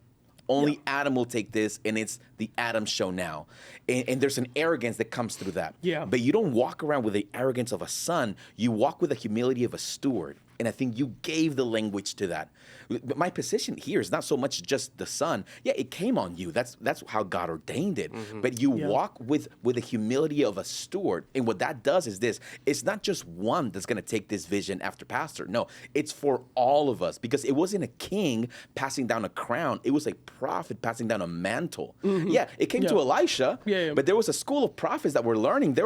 Only Adam will take this, and it's the Adam show now. And there's an arrogance that comes through that. Yeah. But you don't walk around with the arrogance of a son. You walk with the humility of a steward. And I think you gave the language to that. But my position here is not so much just the son. Yeah, it came on you. That's how God ordained it. But you walk with the humility of a steward. And what that does is this. It's not just one that's going to take this vision after pastor. No, it's for all of us. Because it wasn't a king passing down a crown. It was a prophet passing down a mantle. Yeah, it came to Elisha. But there was a school of prophets that were learning. They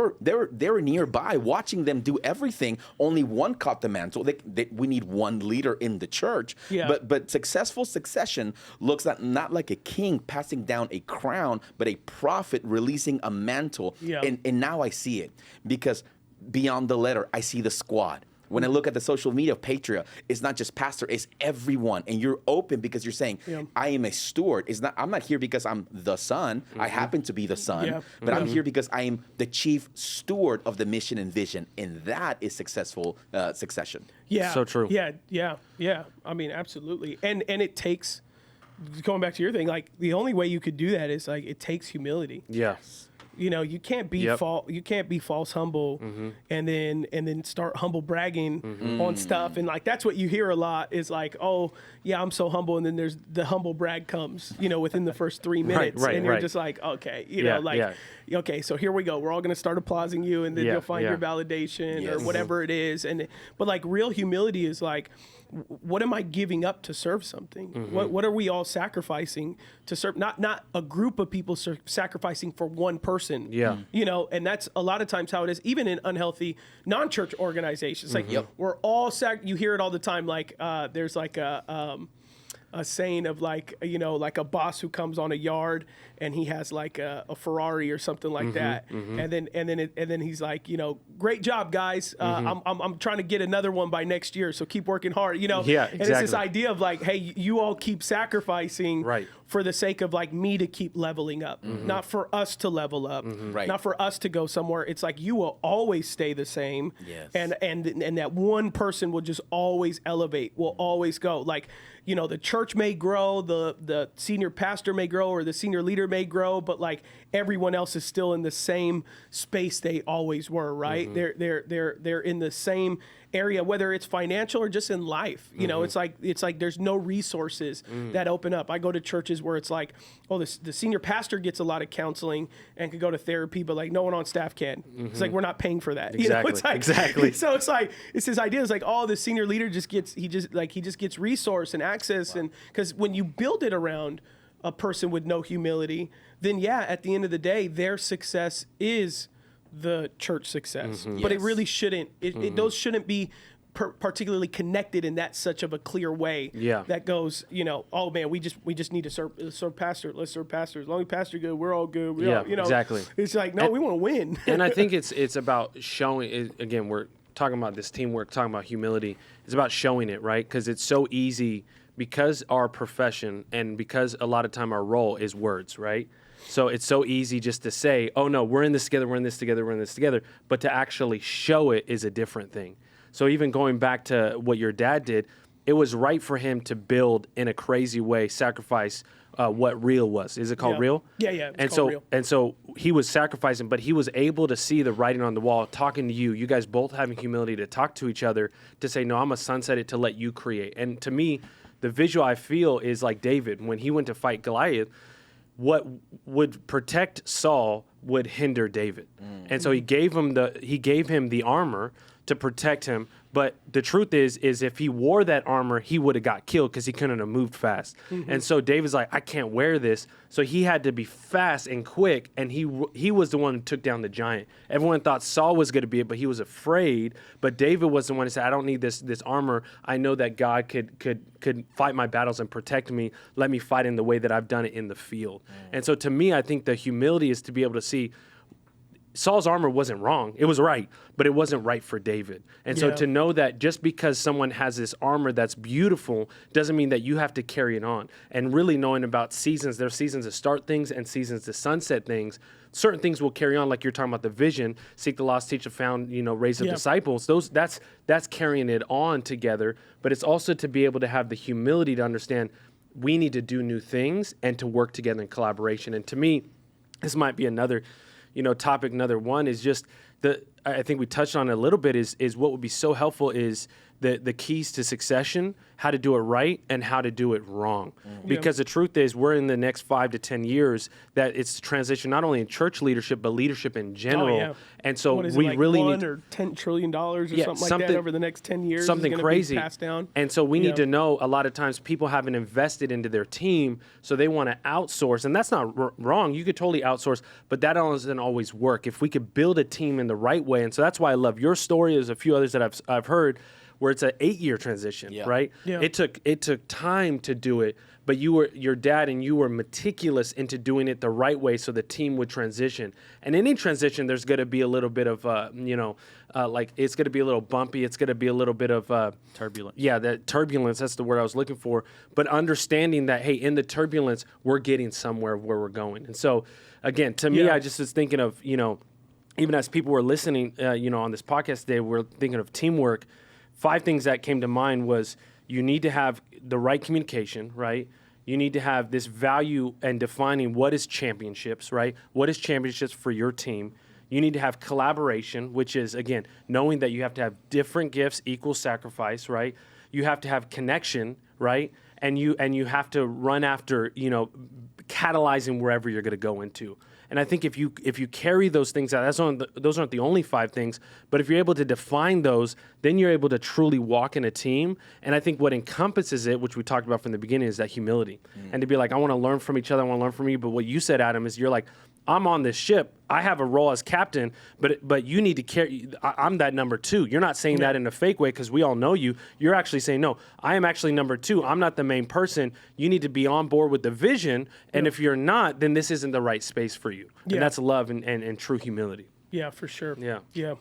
were nearby watching them do everything. Only one caught the mantle. We need one leader in the church. But successful succession looks not like a king passing down a crown, but a prophet releasing a mantle. And now I see it because beyond the letter, I see the squad. When I look at the social media of Patria, it's not just pastor, it's everyone. And you're open because you're saying, I am a steward. I'm not here because I'm the son. I happen to be the son. But I'm here because I am the chief steward of the mission and vision. And that is successful succession. Yeah. So true. Yeah. I mean, absolutely. And it takes, going back to your thing, like the only way you could do that is like it takes humility. Yes. You know, you can't be false humble and then start humble bragging on stuff. And like that's what you hear a lot is like, oh yeah, I'm so humble, and then there's the humble brag comes, you know, within the first 3 minutes. And you're just like, okay, you know, like okay, so here we go. We're all gonna start applauding you, and then you'll find your validation or whatever it is. But like real humility is like, what am I giving up to serve something? What are we all sacrificing to serve? Not a group of people sacrificing for one person. Yeah. You know, and that's a lot of times how it is, even in unhealthy non-church organizations. Like we're all you hear it all the time. Like there's like a a saying of like, like a boss who comes on a yard and he has like a Ferrari or something like that. And then he's like, great job, guys. I'm trying to get another one by next year. So keep working hard, Yeah, exactly. And it's this idea of like, hey, you all keep sacrificing for the sake of like me to keep leveling up, not for us to level up, not for us to go somewhere. It's like, you will always stay the same. Yes. And that one person will just always elevate, will always go. Like, the church may grow, the senior pastor may grow, or the senior leader may grow, but like everyone else is still in the same space they always were, right? They're in the same area, whether it's financial or just in life. It's like there's no resources that open up. I go to churches where it's like, oh, the senior pastor gets a lot of counseling and can go to therapy, but like no one on staff can. It's like, we're not paying for that. Exactly. It's like, exactly. So it's like, it's this idea. It's like, oh, the senior leader just gets resource and access. And because when you build it around a person with no humility, then at the end of the day, their success is the church success. But it really shouldn't. Those shouldn't be particularly connected in that such of a clear way. That goes, oh man, we just need to serve pastor. Let's serve pastor. As long as pastor good, we're all good. Exactly. It's like, no, we want to win. And I think it's about showing it. Again, we're talking about this teamwork, talking about humility. It's about showing it, right? Because it's so easy, because our profession and because a lot of time our role is words, right? So it's so easy just to say, oh no, we're in this together, we're in this together, we're in this together. But to actually show it is a different thing. So even going back to what your dad did, it was right for him to build in a crazy way, sacrifice what real was. Is it called real? Yeah. Real. And so he was sacrificing, but he was able to see the writing on the wall, talking to you. You guys both having humility to talk to each other, to say, no, I'm going to sunset it to let you create. And to me, the visual I feel is like David, when he went to fight Goliath, what would protect Saul would hinder David. And so he gave him the armor to protect him. But the truth is if he wore that armor, he would have got killed because he couldn't have moved fast. And so David's like, I can't wear this. So he had to be fast and quick, and he was the one who took down the giant. Everyone thought Saul was going to be it, but he was afraid. But David was the one who said, I don't need this armor. I know that God could fight my battles and protect me. Let me fight in the way that I've done it in the field. And so to me, I think the humility is to be able to see Saul's armor wasn't wrong. It was right, but it wasn't right for David. And so to know that just because someone has this armor that's beautiful doesn't mean that you have to carry it on. And really knowing about seasons, there's seasons to start things and seasons to sunset things. Certain things will carry on, like you're talking about the vision, seek the lost, teach the found, raise up disciples. That's carrying it on together. But it's also to be able to have the humility to understand we need to do new things and to work together in collaboration. And to me, this might be another topic. Another one is just I think we touched on it a little bit is what would be so helpful is the keys to succession, how to do it right and how to do it wrong. Because the truth is we're in the next 5 to 10 years that it's transition not only in church leadership, but leadership in general. And so we really need or $10 trillion or something like that over the next 10 years. Something is crazy. Be passed down. And so we need to know a lot of times people haven't invested into their team, so they want to outsource. And that's not wrong. You could totally outsource, but that doesn't always work. If we could build a team in the right way, and so that's why I love your story. There's a few others that I've heard where it's an 8-year transition, right? Yeah. It took time to do it, but your dad and you were meticulous into doing it the right way so the team would transition. And any transition, there's going to be a little bit of, like it's going to be a little bumpy. It's going to be a little bit of turbulence. Yeah, that turbulence. That's the word I was looking for. But understanding that, hey, in the turbulence, we're getting somewhere where we're going. And so, again, to me, I just was thinking of, even as people were listening, on this podcast today, we're thinking of teamwork. 5 things that came to mind was you need to have the right communication, right? You need to have this value and defining what is championships, right? What is championships for your team? You need to have collaboration, which is, again, knowing that you have to have different gifts, equal sacrifice, right? You have to have connection, right? And you have to run after, catalyzing wherever you're going to go into. And I think if you carry those things out, those aren't the only 5 things, but if you're able to define those, then you're able to truly walk in a team. And I think what encompasses it, which we talked about from the beginning, is that humility. And to be like, I want to learn from each other, I want to learn from you. But what you said, Adam, is you're like, I'm on this ship. I have a role as captain, but you need to carry. I'm that number 2. You're not saying that in a fake way because we all know you. You're actually saying, no, I am actually number 2. I'm not the main person. You need to be on board with the vision. And if you're not, then this isn't the right space for you. And that's love and true humility. Yeah, for sure. Yeah.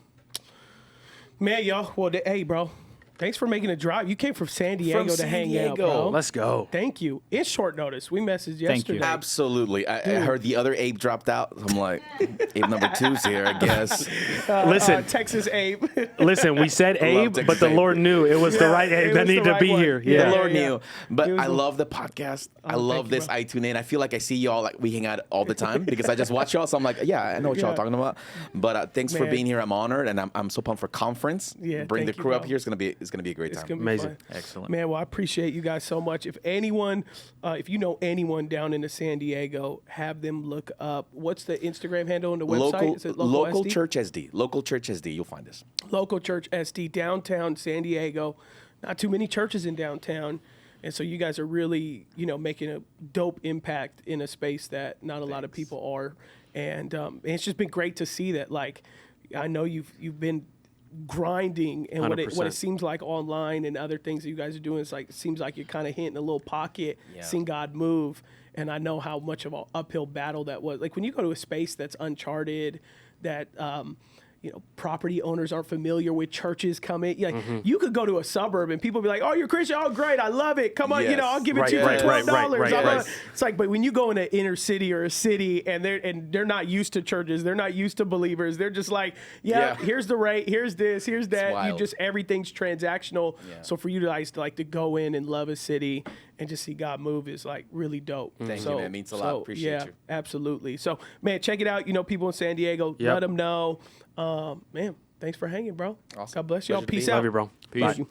Man, y'all. Well, hey, bro. Thanks for making a drive. You came from San Diego to hang out, bro. Let's go. Thank you. It's short notice. We messaged yesterday. Absolutely. I heard the other Abe dropped out. I'm like, Abe number 2's here, I guess. Listen. Texas Abe. Listen, we said Abe, but the Lord knew it was the right Abe that needed to be here. Yeah. The Lord knew. But I love the podcast. I love this. I tune in. I feel like I see y'all, like we hang out all the time because I just watch y'all. So I'm like, yeah, I know what y'all talking about. But thanks for being here. I'm honored, and I'm so pumped for conference. Bring the crew up here. It's gonna be a great time. Amazing. Excellent. Man, well, I appreciate you guys so much. If anyone, if you know anyone down in the San Diego, have them look up. What's the Instagram handle and the website? Is it Local SD? Church SD. Local Church SD. You'll find us. Local Church SD, downtown San Diego. Not too many churches in downtown. And so you guys are really, making a dope impact in a space that not a lot of people are. And it's just been great to see that. Like, I know you've been grinding, and what it seems like online and other things that you guys are doing, it's like it seems like you're kind of hitting a little pocket, seeing God move. And I know how much of an uphill battle that was. Like when you go to a space that's uncharted, that property owners aren't familiar with, churches come in. Like you could go to a suburb and people be like, "Oh, you're Christian? Oh, great, I love it. Come on, I'll give it to you for $12." It's like, but when you go in an inner city or a city and they're not used to churches, they're not used to believers. They're just like, here's the rate, here's this, here's that. Everything's transactional. Yeah. So for you guys to go in and love a city and just see God move is like really dope. Thank you, man. It means a lot. Appreciate you. Absolutely. So, man, check it out. People in San Diego, let them know. Man, thanks for hanging, bro. Awesome. God bless y'all. Peace out. Love you, bro. Peace. Bye.